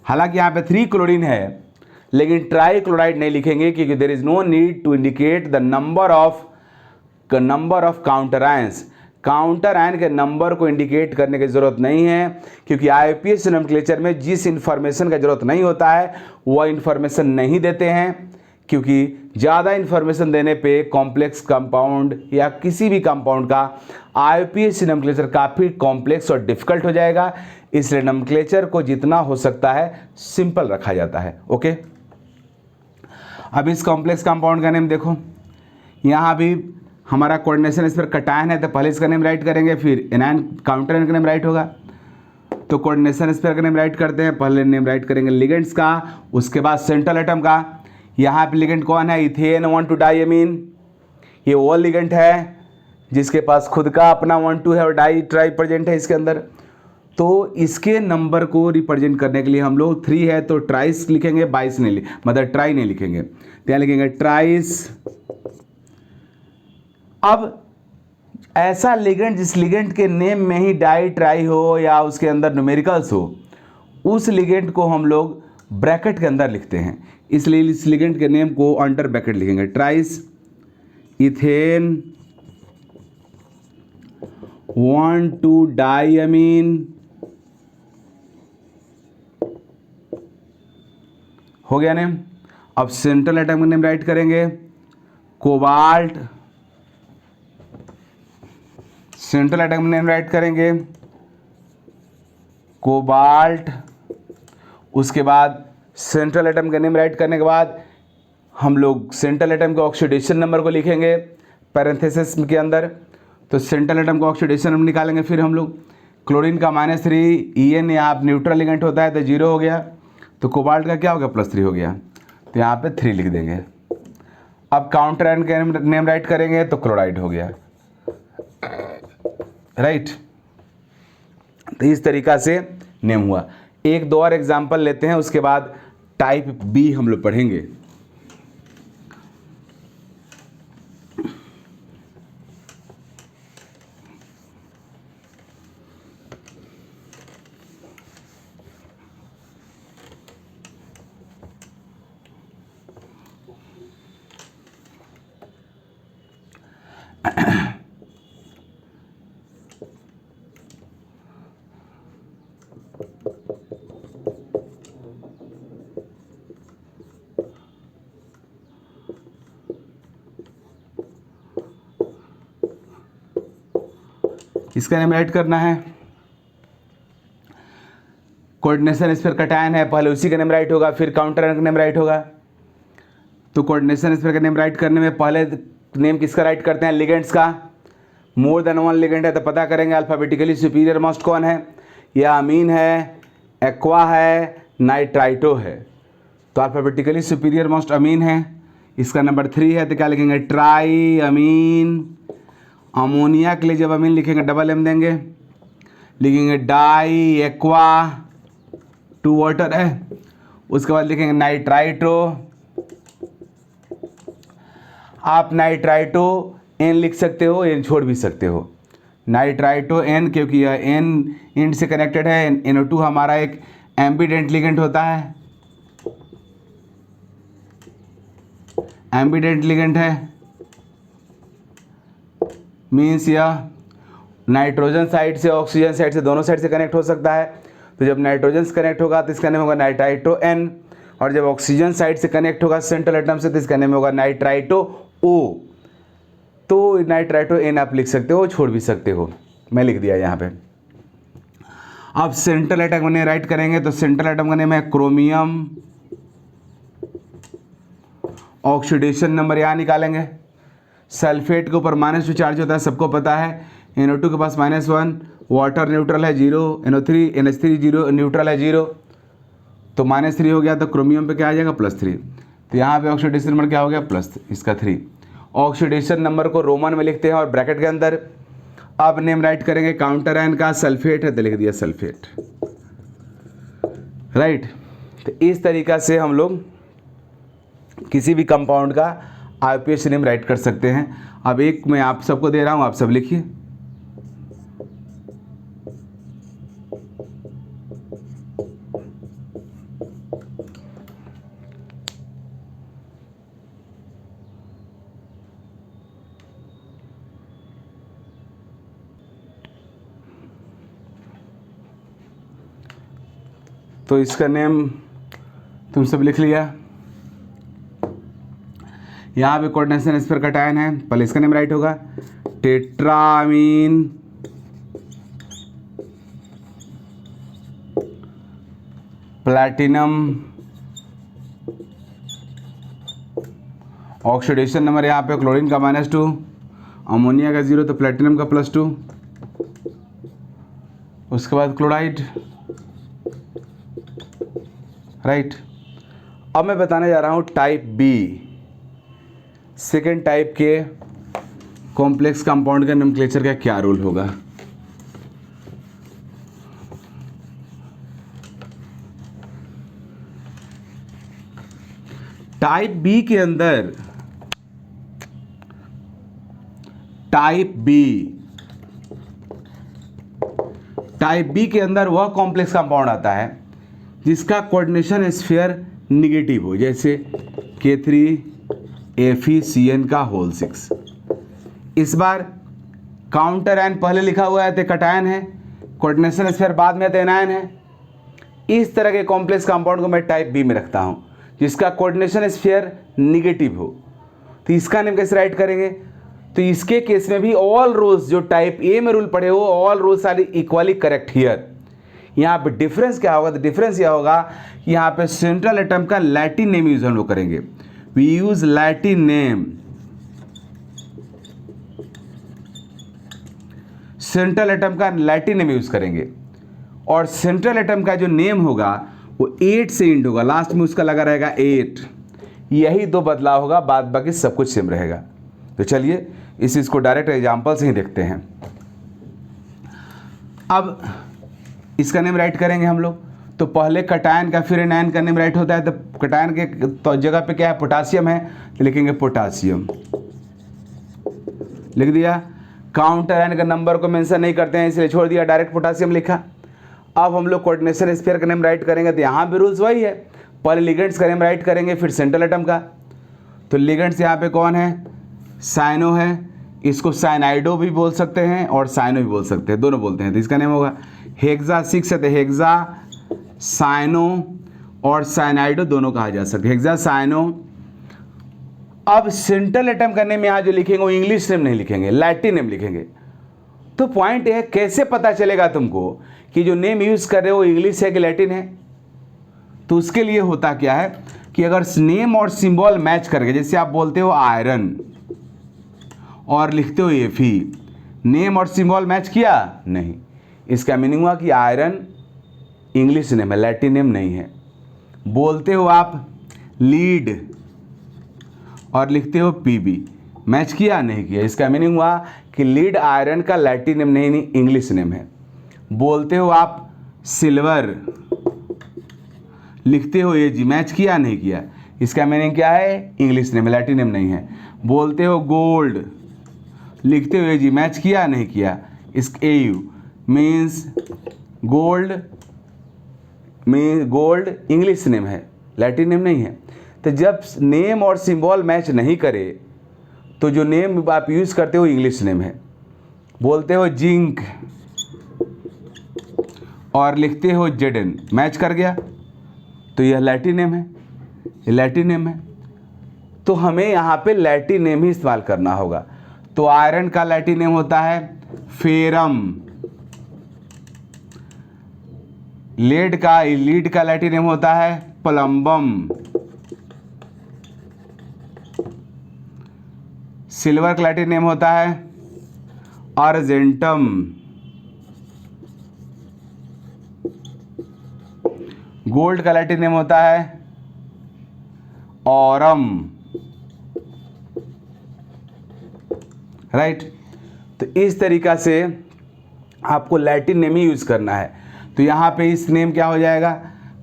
हालांकि यहाँ पे 3 क्लोरीन है, लेकिन ट्राई क्लोराइड नहीं लिखेंगे, क्योंकि there is no need to indicate the number of counter ions. Counter ion के नंबर को इंडिकेट करने की जरूरत नहीं है, क्योंकि आईयूपीएच नोमेनक्लेचर में जिस इंफॉर्मेशन का जरूरत नहीं होता है वह इंफॉर्मेशन नहीं देते हैं, क्योंकि ज़्यादा इंफॉर्मेशन देने पे कॉम्प्लेक्स कंपाउंड या किसी भी कंपाउंड का आईयूपीएच नोमेनक्लेचर काफ़ी कॉम्प्लेक्स और डिफिकल्ट हो जाएगा। इसलिए नोमेनक्लेचर को जितना हो सकता है सिंपल रखा जाता है। ओके, अब इस कॉम्प्लेक्स कंपाउंड का नेम देखो, यहाँ भी हमारा कोऑर्डिनेशन स्फीयर कटायन है तो पहले इसका नेम राइट करेंगे, फिर एनायन काउंटर आयन का नेम राइट होगा। तो कोऑर्डिनेशन स्फीयर का नेम राइट करते हैं, पहले नेम राइट करेंगे लिगेंड्स का, उसके बाद सेंट्रल एटम का। यहाँ पे लिगेंड कौन है, इथेन 1,2 डाइअमीन, ये वो लिगेंड है जिसके पास खुद का अपना 1,2 है और डाई ट्राई प्रेजेंट है इसके अंदर। तो इसके नंबर को रिप्रेजेंट करने के लिए हम लोग 3 है तो ट्राइस लिखेंगे, 22 नहीं, मतलब ट्राई नहीं लिखेंगे, तो यहाँ लिखेंगे ट्राइस। अब ऐसा लिगेंड जिस लिगेंड के नेम में ही डाई ट्राई हो या उसके अंदर न्यूमेरिकल्स हो, उस लिगेंड को हम लोग ब्रैकेट के अंदर लिखते हैं, इसलिए इस लिगेंड के नेम को अंडर ब्रैकेट लिखेंगे। ट्राइस इथेन 1,2 डाइअमीन हो गया नेम। अब सेंट्रल एटम का नेम राइट करेंगे, कोबाल्ट, सेंट्रल एटम का नेम राइट करेंगे कोबाल्ट। उसके बाद सेंट्रल एटम का नेम राइट करने के बाद हम लोग सेंट्रल एटम के ऑक्सीडेशन नंबर को लिखेंगे पैरेंथेसिस के अंदर। तो सेंट्रल एटम का ऑक्सीडेशन नंबर निकालेंगे, फिर हम लोग क्लोरीन का -3, EN यहाँ न्यूट्रल लिगेंड होता है तो 0 हो गया, तो कोबाल्ट का क्या हो गया +3 हो गया, तो यहाँ पे 3 लिख देंगे। अब काउंटर आयन का नेम राइट करेंगे तो क्लोराइड हो गया, राइट। तो इस तरीका से नेम हुआ। एक दो और एग्जाम्पल लेते हैं, उसके बाद टाइप बी हम लोग पढ़ेंगे। इसका नेम राइट करना है, कोऑर्डिनेशन स्फीयर कटायन है, पहले उसी का नेम राइट होगा, फिर काउंटर आयन का नेम राइट होगा। तो कोऑर्डिनेशन स्फीयर का नेम राइट करने में पहले नेम किसका राइट करते हैं, लिगेंड्स का। मोर देन 1 लिगेंड है तो पता करेंगे अल्फाबेटिकली सुपीरियर मोस्ट कौन है, या अमीन है, एक्वा है, नाइट्राइटो है। तो अल्फाबेटिकली सुपीरियर मोस्ट अमीन है, इसका नंबर 3 है तो क्या लिखेंगे, ट्राई अमीन। अमोनिया के लिए जब अमीन लिखेंगे डबल एम देंगे, लिखेंगे डाई एक्वा, 2 वाटर है। उसके बाद लिखेंगे नाइट्राइटो। आप नाइट्राइटो एन लिख सकते हो, एन छोड़ भी सकते हो, नाइट्राइटो एन, क्योंकि यह एन इंड से कनेक्टेड है। NO2 हमारा एक एम्बिडेंट लिगेंड होता है, एम्बिडेंट लिगेंड है, मीन्स यह नाइट्रोजन साइड से ऑक्सीजन साइड से दोनों साइड से कनेक्ट हो सकता है। तो जब नाइट्रोजन से कनेक्ट होगा तो इसका नेम होगा नाइट्राइटो एन, और जब ऑक्सीजन साइड से कनेक्ट होगा सेंट्रल एटम से तो इसका नेम होगा नाइट्राइटो ओ। तो नाइट्राइटो एन आप लिख सकते हो, छोड़ भी सकते हो, मैं लिख दिया यहाँ पे। अब सेंट्रल एटम का नेम राइट करेंगे तो सेंट्रल एटम का नेम है क्रोमियम। ऑक्सीडेशन नंबर यहाँ निकालेंगे, सल्फेट के ऊपर -2 चार्ज होता है, सबको पता है। NO2 के पास -1, वाटर न्यूट्रल है 0, NO3 NH3 0 न्यूट्रल है 0, तो -3 हो गया, तो क्रोमियम पे क्या आ जाएगा +3। तो यहाँ पे ऑक्सीडेशन नंबर क्या हो गया इसका 3। ऑक्सीडेशन नंबर को रोमन में लिखते हैं और ब्रैकेट के अंदर। अब नेम राइट करेंगे काउंटर आयन का, सल्फेट है तो लिख दिया सल्फेट, राइट। तो इस तरीका से हम लोग किसी भी कंपाउंड का IUPAC नेम राइट कर सकते हैं। अब एक मैं आप सबको दे रहा हूँ, आप सब लिखिए। तो इसका नेम तुम सब लिख लिया। यहाँ पे कोऑर्डिनेशन स्फीयर कटायन है, पहले इसका नेम राइट होगा, टेट्रामीन प्लैटिनम ऑक्सीडेशन नंबर यहाँ पे क्लोरीन का -2, अमोनिया का 0 तो प्लेटिनम का +2, उसके बाद क्लोराइड, राइट। अब मैं बताने जा रहा हूँ टाइप बी, सेकेंड टाइप के कॉम्प्लेक्स कंपाउंड का नोमेनक्लेचर का क्या रूल होगा। टाइप बी के अंदर, टाइप बी के अंदर वह कॉम्प्लेक्स कंपाउंड आता है जिसका कोऑर्डिनेशन स्फीयर निगेटिव हो, जैसे K3FeCN का होल 6। इस बार काउंटर आयन पहले लिखा हुआ है तो कटायन है, कोऑर्डिनेशन स्फीयर बाद में तो एनायन है। इस तरह के कॉम्प्लेक्स कंपाउंड को मैं टाइप बी में रखता हूं जिसका कोऑर्डिनेशन स्फीयर निगेटिव हो। तो इसका नेम कैसे राइट करेंगे, तो इसके केस में भी ऑल रूल्स जो टाइप ए में रूल पड़े हो, all rules are equally correct here. यहाँ पे डिफरेंस क्या होगा, तो डिफरेंस यह होगा कि यहाँ पे सेंट्रल एटम का लैटिन नेम यूज हम लोग करेंगे। We use Latin name, central atom का लैटिन नेम यूज करेंगे, और सेंट्रल एटम का जो नेम होगा वो 8 से एंड होगा, लास्ट में उसका लगा रहेगा 8। यही दो बदलाव होगा, बाद बाकी सब कुछ सेम रहेगा। तो चलिए इस चीज को डायरेक्ट एग्जांपल से ही देखते हैं। अब इसका नेम राइट करेंगे हम लोग, तो पहले कटायन का फिर एनायन का नेम राइट होता है। तो कटायन के तो जगह पे क्या है, पोटासियम है, तो लिखेंगे पोटासियम, लिख दिया। काउंटर आयन का नंबर को मेंशन नहीं करते हैं इसलिए छोड़ दिया, डायरेक्ट पोटासियम लिखा। अब हम लोग कोऑर्डिनेशन स्फीयर का नेम राइट करेंगे, तो यहाँ भी रूल्स वही है, पहले लिगेंड्स का नेम राइट करेंगे फिर सेंट्रल एटम का। तो लिगेंड्स यहाँ पे कौन है, साइनो है, इसको साइनाइडो भी बोल सकते हैं और साइनो भी बोल सकते हैं, दोनों बोलते हैं। तो इसका नेम होगा हेक्सा 6 है, तो हेक्सा साइनो और साइनाइडो दोनों कहा जा सकता है, हेक्सा साइनो। अब सेंट्रल एटम का नेम यहाँ जो लिखेंगे वो इंग्लिश नेम नहीं लिखेंगे, लैटिन नेम लिखेंगे। तो पॉइंट है कैसे पता चलेगा तुमको कि जो नेम यूज कर रहे हो इंग्लिश है कि लैटिन है। तो उसके लिए होता क्या है कि अगर नेम और सिंबल मैच करके, जैसे आप बोलते हो आयरन और लिखते हो Fe, नेम और सिंबल मैच किया नहीं, इसका मीनिंग हुआ कि आयरन इंग्लिश नेम है, लैटिन नेम नहीं है। बोलते हो आप लीड और लिखते हो Pb, मैच किया नहीं किया, इसका मीनिंग हुआ कि लीड आयरन का लैटिन नेम नहीं, इंग्लिश नेम है। बोलते हो आप सिल्वर, लिखते हो Ag, मैच किया नहीं किया, इसका मीनिंग क्या है, इंग्लिश नेम, लैटिन नेम नहीं है। बोलते हो गोल्ड, लिखते हो Ag, मैच किया नहीं किया, इस Au means gold, gold English name है, लैटिन नेम नहीं है। तो जब नेम और सिंबल मैच नहीं करे तो जो नेम आप यूज़ करते हो इंग्लिश नेम है। बोलते हो जिंक और लिखते हो Zn, मैच कर गया तो यह लैटिन नेम है, ये लैटिन नेम है। तो हमें यहाँ पे लैटिन नेम ही इस्तेमाल करना होगा। तो आयरन का लैटिन नेम होता है फेरम, लीड का लैटिन नेम होता है प्लम्बम, सिल्वर का लैटिन नेम होता है अर्जेंटम, गोल्ड का लैटिन नेम होता है ऑरम, राइट। तो इस तरीका से आपको लैटिन नेम ही यूज़ करना है। तो यहाँ पे इस नेम क्या हो जाएगा,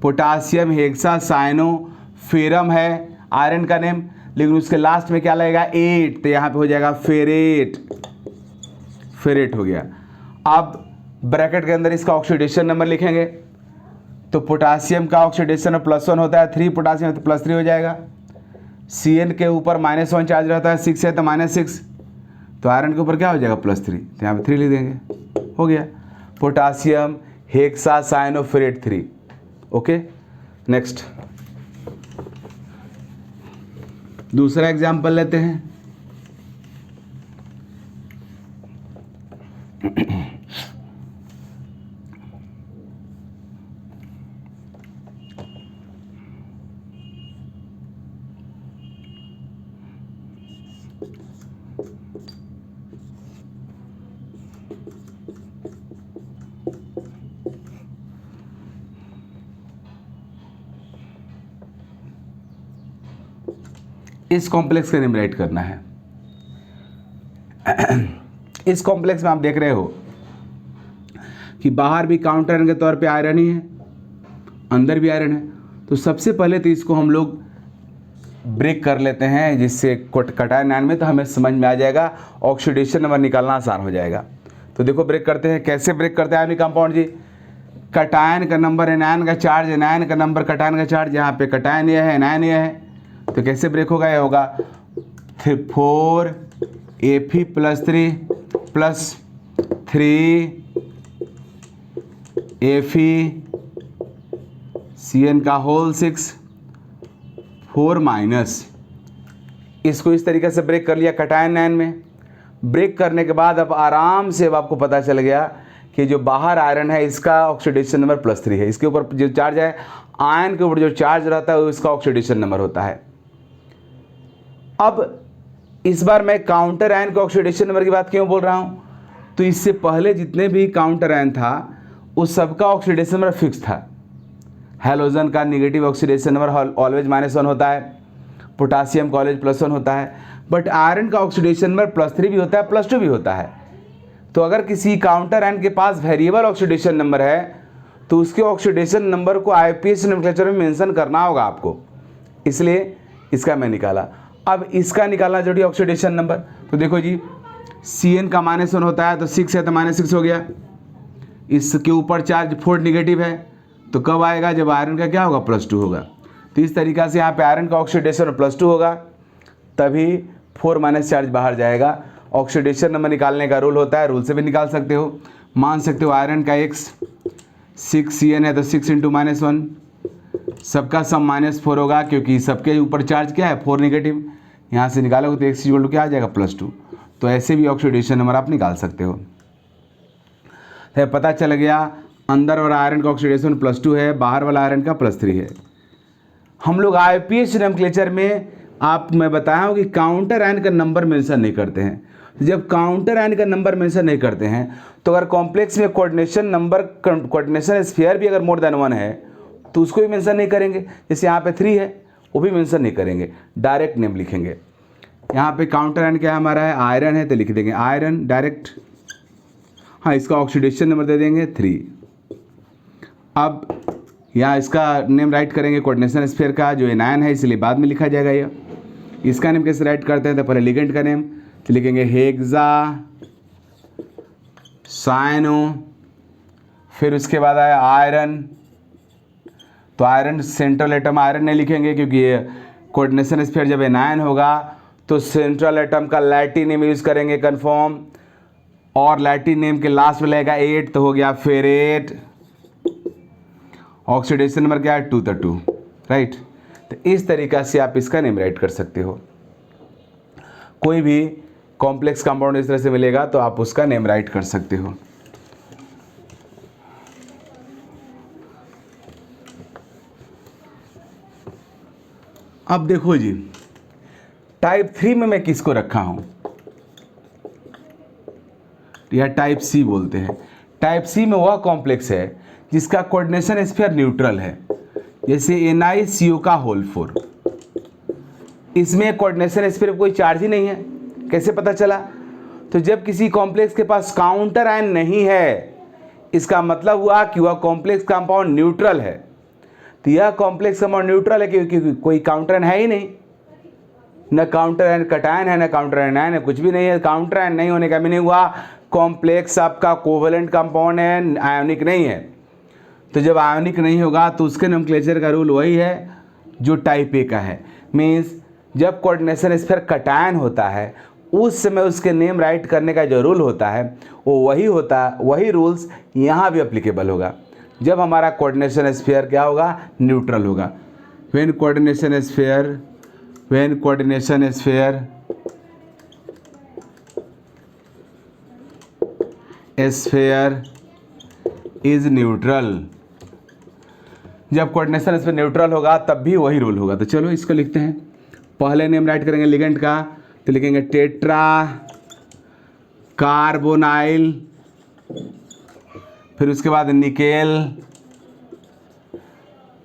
पोटासियम हेक्सा साइनो फेरम है आयरन का नेम, लेकिन उसके लास्ट में क्या लगेगा 8, तो यहाँ पे हो जाएगा फेरेट, फेरेट हो गया। अब ब्रैकेट के अंदर इसका ऑक्सीडेशन नंबर लिखेंगे, तो पोटासियम का ऑक्सीडेशन +1 होता है, 3 पोटासियम तो +3 हो जाएगा। Cn के ऊपर -1 चार्ज रहता है, 6 है तो -6, तो आयरन के ऊपर क्या हो जाएगा +3, तो यहाँ पे 3 लिख देंगे, हो गया पोटासियम हेक्सा साइनोफेरेट 3। ओके, नेक्स्ट दूसरा एग्जाम्पल लेते हैं। इस कॉम्प्लेक्स का नेम राइट करना है। इस कॉम्प्लेक्स में आप देख रहे हो कि बाहर भी काउंटर आयरन के तौर पे आयरन ही है, अंदर भी आयरन है। तो सबसे पहले तो इसको हम लोग ब्रेक कर लेते हैं, जिससे कटायन आयन में तो हमें समझ में आ जाएगा, ऑक्सीडेशन नंबर निकालना आसान हो जाएगा। तो देखो ब्रेक करते हैं, कैसे ब्रेक करते हैं आयनिक कंपाउंड जी। कटायन का नंबर एनायन का चार्ज, एनायन का नंबर कटायन का चार्ज, यहाँ पे कटायन ये है, एनायन ये है। तो कैसे ब्रेक होगा, ये होगा 4 Fe + 3 + 3 FeCN का होल 6 4 माइनस। इसको इस तरीके से ब्रेक कर लिया कटायन आयन में। ब्रेक करने के बाद अब आराम से अब आपको पता चल गया कि जो बाहर आयरन है इसका ऑक्सीडेशन नंबर +3 है। इसके ऊपर जो चार्ज है, आयन के ऊपर जो चार्ज रहता है वो इसका ऑक्सीडेशन नंबर होता है। अब इस बार मैं काउंटर आयन के ऑक्सीडेशन नंबर की बात क्यों बोल रहा हूँ, तो इससे पहले जितने भी काउंटर आयन था उस सबका ऑक्सीडेशन नंबर फिक्स था। हैलोजन का नेगेटिव ऑक्सीडेशन नंबर ऑलवेज -1 होता है, पोटासियम का ऑलवेज +1 होता है, बट आयरन का ऑक्सीडेशन नंबर +3 भी होता है, +2 भी होता है। तो अगर किसी काउंटर आयन के पास वेरिएबल ऑक्सीडेशन नंबर है तो उसके ऑक्सीडेशन नंबर को आईपीएच नोमेनक्लेचर में मेंशन करना होगा आपको, इसलिए इसका मैं निकाला। अब इसका निकालना जरूरी ऑक्सीडेशन नंबर। तो देखो जी, Cn का -1 होता है तो 6 है तो -6 हो गया। इसके ऊपर चार्ज 4 नेगेटिव है, तो कब आएगा, जब आयरन का क्या होगा, +2 होगा। तो इस तरीक़ा से यहाँ पे आयरन का ऑक्सीडेशन +2 होगा, तभी 4- चार्ज बाहर जाएगा। ऑक्सीडेशन नंबर निकालने का रूल होता है, रूल से भी निकाल सकते हो। मान सकते हो आयरन का x 6 Cn है तो 6 × -1, सबका सम -4 होगा, क्योंकि सबके ऊपर चार्ज क्या है, 4 नेगेटिव। यहाँ से निकालोगे तो x = क्या आ जाएगा, +2। तो ऐसे भी ऑक्सीडेशन नंबर आप निकाल सकते हो। तो पता चल गया अंदर वाला आयरन का ऑक्सीडेशन +2 है, बाहर वाला आयरन का +3 है। हम लोग आईपीएच नोमेनक्लेचर में मैं बताया हूँ कि काउंटर आयन का नंबर मेंशन नहीं करते हैं। जब काउंटर आयन का नंबर मेंशन नहीं करते हैं तो अगर कॉम्प्लेक्स में कोऑर्डिनेशन नंबर, कोऑर्डिनेशन स्फीयर भी अगर मोर देन 1 है तो उसको भी मेंशन नहीं करेंगे। जैसे यहाँ पे 3 है वो भी मेंशन नहीं करेंगे, डायरेक्ट नेम लिखेंगे। यहाँ पे काउंटर आयन क्या हमारा है, आयरन है, तो लिख देंगे आयरन डायरेक्ट। हाँ, इसका ऑक्सीडेशन नंबर दे देंगे 3। अब यहाँ इसका नेम राइट करेंगे कोऑर्डिनेशन स्फीयर का, जो एनायन है इसलिए बाद में लिखा जाएगा। यह इसका नेम कैसे राइट करते हैं, तो पहले लिगेंड का नेम तो लिखेंगे हेक्सा साइनो, फिर उसके बाद आया आयरन। तो आयरन सेंट्रल एटम आयरन नहीं लिखेंगे, क्योंकि ये कोऑर्डिनेशन स्फीयर जब एनायन होगा तो सेंट्रल एटम का लैटिन नेम यूज़ करेंगे कन्फर्म, और लैटिन नेम के लास्ट में लगेगा 8, तो हो गया फेरेट। ऑक्सीडेशन नंबर क्या है, 2 तो 2, राइट। तो इस तरीक़ा से आप इसका नेम राइट कर सकते हो। कोई भी कॉम्प्लेक्स कंपाउंड इस तरह से मिलेगा तो आप उसका नेम राइट कर सकते हो। अब देखो जी, टाइप 3 में मैं किसको रखा हूं, यह टाइप सी बोलते हैं। टाइप सी में वह कॉम्प्लेक्स है जिसका कोऑर्डिनेशन स्फीयर न्यूट्रल है, जैसे NiCO का होल 4। इसमें कोऑर्डिनेशन स्फीयर कोई चार्ज ही नहीं है। कैसे पता चला, तो जब किसी कॉम्प्लेक्स के पास काउंटर आयन नहीं है, इसका मतलब हुआ कि वह कॉम्प्लेक्स कंपाउंड न्यूट्रल है। तो यह कॉम्प्लेक्स कंपाउंड न्यूट्रल है क्योंकि कोई काउंटर आयन है ही नहीं, न काउंटर आयन कटायन है, न काउंटर आयन है, कुछ भी नहीं है। काउंटर आयन नहीं होने का मीनिंग हुआ कॉम्प्लेक्स आपका कोवेलेंट कंपाउंड है, आयोनिक नहीं है। तो जब आयोनिक नहीं होगा तो उसके नोमेनक्लेचर का रूल वही है जो टाइप ए का है। मीन्स जब कोऑर्डिनेशन स्फीयर कटायन होता है उस समय उसके नेम राइट करने का जो रूल होता है वो वही होता है, वही रूल्स यहाँ भी एप्लीकेबल होगा जब हमारा कोऑर्डिनेशन स्फीयर क्या होगा, न्यूट्रल होगा। When coordination sphere is neutral, जब कोऑर्डिनेशन स्फीयर न्यूट्रल होगा तब भी वही रूल होगा। तो चलो इसको लिखते हैं। पहले नेम राइट करेंगे लिगेंड का, तो लिखेंगे टेट्रा कार्बोनाइल, फिर उसके बाद निकेल,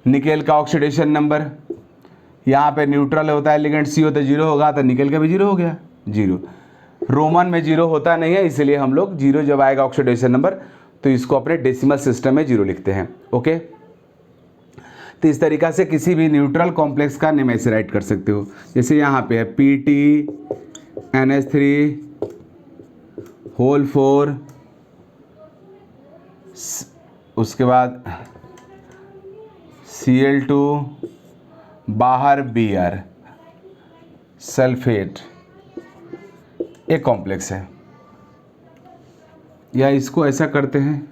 निकेल का ऑक्सीडेशन नंबर, यहाँ पे न्यूट्रल होता है लिगेंड सी होता है, जीरो होगा तो निकेल का भी जीरो हो गया, जीरो। रोमन में जीरो होता नहीं है, इसलिए हम लोग जीरो जब आएगा ऑक्सीडेशन नंबर तो इसको अपने डेसिमल सिस्टम में जीरो लिखते हैं। ओके, तो इस तरीक़ा से किसी भी न्यूट्रल कॉम्प्लेक्स का नेम ऐसे राइट कर सकते हो। जैसे यहाँ पे है PTNH3 होल 4, उसके बाद Cl2 बाहर Br सल्फेट, एक कॉम्प्लेक्स है। या इसको ऐसा करते हैं,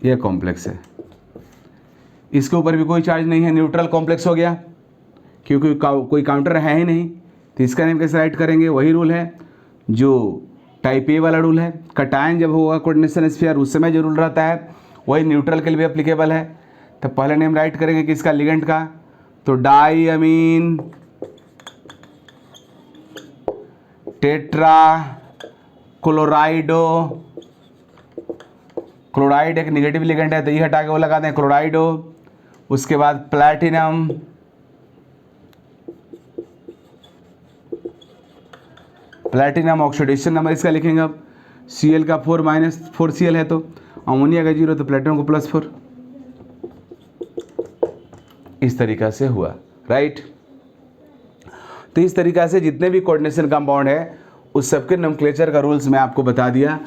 यह कॉम्प्लेक्स है, इसके ऊपर भी कोई चार्ज नहीं है, न्यूट्रल कॉम्प्लेक्स हो गया क्योंकि कोई काउंटर है ही नहीं। तो इसका नेम कैसे राइट करेंगे? वही रूल है जो टाइप ए वाला रूल है। कटायन जब होगा कोऑर्डिनेशन स्फीयर उस समय जो रूल रहता है वही न्यूट्रल के लिए भी एप्लीकेबल है। तो पहले नेम राइट करेंगे किसका? लिगेंड का। तो डाई अमीन टेट्रा क्लोराइडो, क्लोराइड एक निगेटिव लिगेंड है तो ये हटा के वो लगा दें क्लोराइडो। उसके बाद प्लैटिनम, प्लैटिनम ऑक्सीडेशन नंबर इसका लिखेंगे अब Cl का 4-4 Cl है तो अमोनिया का 0 तो प्लैटिनम को +4। इस तरीक़ा से हुआ, राइट। तो इस तरीक़ा से जितने भी कोऑर्डिनेशन कंपाउंड है उस सबके नोमेनक्लेचर का रूल्स मैं आपको बता दिया।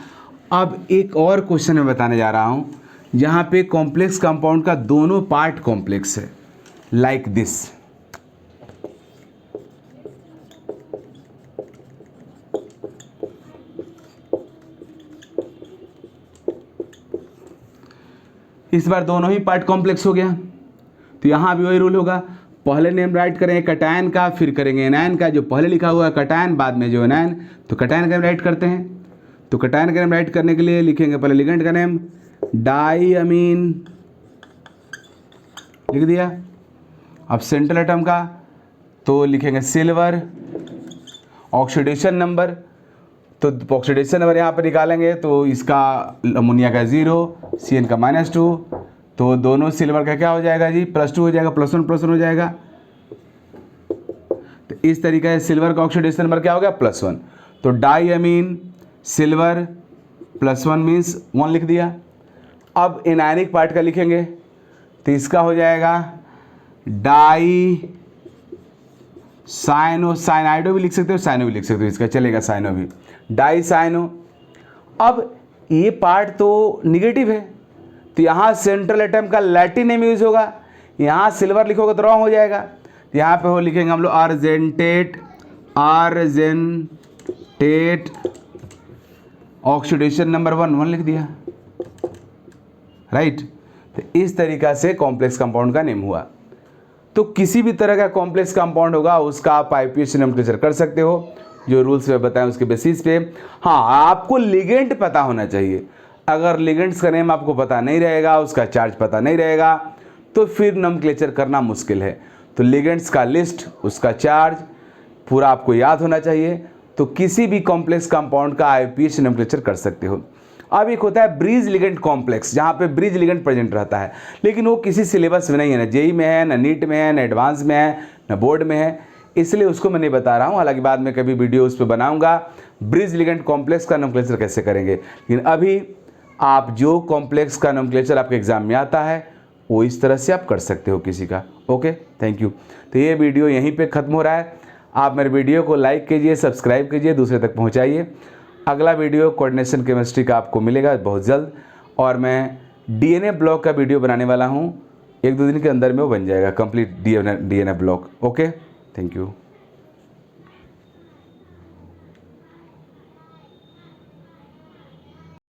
अब एक और क्वेश्चन मैं बताने जा रहा हूँ जहाँ पे कॉम्प्लेक्स कंपाउंड का दोनों पार्ट कॉम्प्लेक्स है, लाइक दिस। इस बार दोनों ही पार्ट कॉम्प्लेक्स हो गया तो यहाँ भी वही रूल होगा, पहले नेम राइट करेंगे कटायन का, फिर करेंगे एनायन का। जो पहले लिखा हुआ है कटायन, बाद में जो एनायन, तो कटायन का नेम राइट करते हैं। तो कटायन का नेम राइट करने के लिए लिखेंगे पहले लिगेंड का नेम डाई अमीन, लिख दिया। अब सेंट्रल एटम का तो लिखेंगे सिल्वर। ऑक्सीडेशन नंबर, तो ऑक्सीडेशन नंबर यहाँ पर निकालेंगे तो इसका अमोनिया का 0, Cn का -2, तो दोनों सिल्वर का क्या हो जाएगा जी? +2 हो जाएगा, +1 हो जाएगा। तो इस तरीके से सिल्वर का ऑक्सीडेशन नंबर क्या हो गया? +1। तो डाई अमीन सिल्वर +1 मीन्स 1 लिख दिया। अब एनायनिक पार्ट का लिखेंगे तो इसका हो जाएगा डाई साइनो, साइनाइडो भी लिख सकते हो, साइनो भी लिख सकते हो, इसका चलेगा साइनो भी, डाई साइनो। अब ये पार्ट तो निगेटिव है तो यहाँ सेंट्रल एटम का लैटिन नेम यूज होगा, यहाँ सिल्वर लिखोगे तो रॉन्ग हो जाएगा। तो यहाँ पे हो लिखेंगे हम लोग अर्जेंटेट, अर्जेंटेट ऑक्सीडेशन नंबर 1 लिख दिया, राइट। तो इस तरीका से कॉम्प्लेक्स कंपाउंड का नेम हुआ। तो किसी भी तरह का कॉम्प्लेक्स कंपाउंड होगा उसका आप IUPAC नोमेनक्लेचर कर सकते हो, जो रूल्स में बताएं उसके बेसिस पे। हाँ, आपको लिगेंड पता होना चाहिए। अगर लिगेंड्स का नेम आपको पता नहीं रहेगा, उसका चार्ज पता नहीं रहेगा, तो फिर नोमेनक्लेचर करना मुश्किल है। तो लिगेंड्स का लिस्ट, उसका चार्ज पूरा आपको याद होना चाहिए, तो किसी भी कॉम्प्लेक्स कंपाउंड का IUPAC नोमेनक्लेचर कर सकते हो। अब एक होता है ब्रिज लिगेंड कॉम्प्लेक्स, जहाँ पे ब्रिज लिगेंड प्रेजेंट रहता है, लेकिन वो किसी सिलेबस में नहीं है, ना जेई में है, ना नीट में है, ना एडवांस में है, ना बोर्ड में है, इसलिए उसको मैं नहीं बता रहा हूँ। हालांकि बाद में कभी वीडियो उस पर बनाऊंगा ब्रिज लिगेंड कॉम्प्लेक्स का नोमेनक्लेचर कैसे करेंगे। लेकिन अभी आप जो कॉम्प्लेक्स का नोमेनक्लेचर आपके एग्जाम में आता है वो इस तरह से आप कर सकते हो किसी का। Okay, thank you. तो ये वीडियो यहीं पे ख़त्म हो रहा है। आप मेरे वीडियो को लाइक कीजिए, सब्सक्राइब कीजिए, दूसरे तक पहुँचाइए। अगला वीडियो कोऑर्डिनेशन केमिस्ट्री का आपको मिलेगा बहुत जल्द, और मैं DNA ब्लॉक का वीडियो बनाने वाला हूँ, 1-2 दिन के अंदर में वो बन जाएगा complete DNA block. Okay, thank you.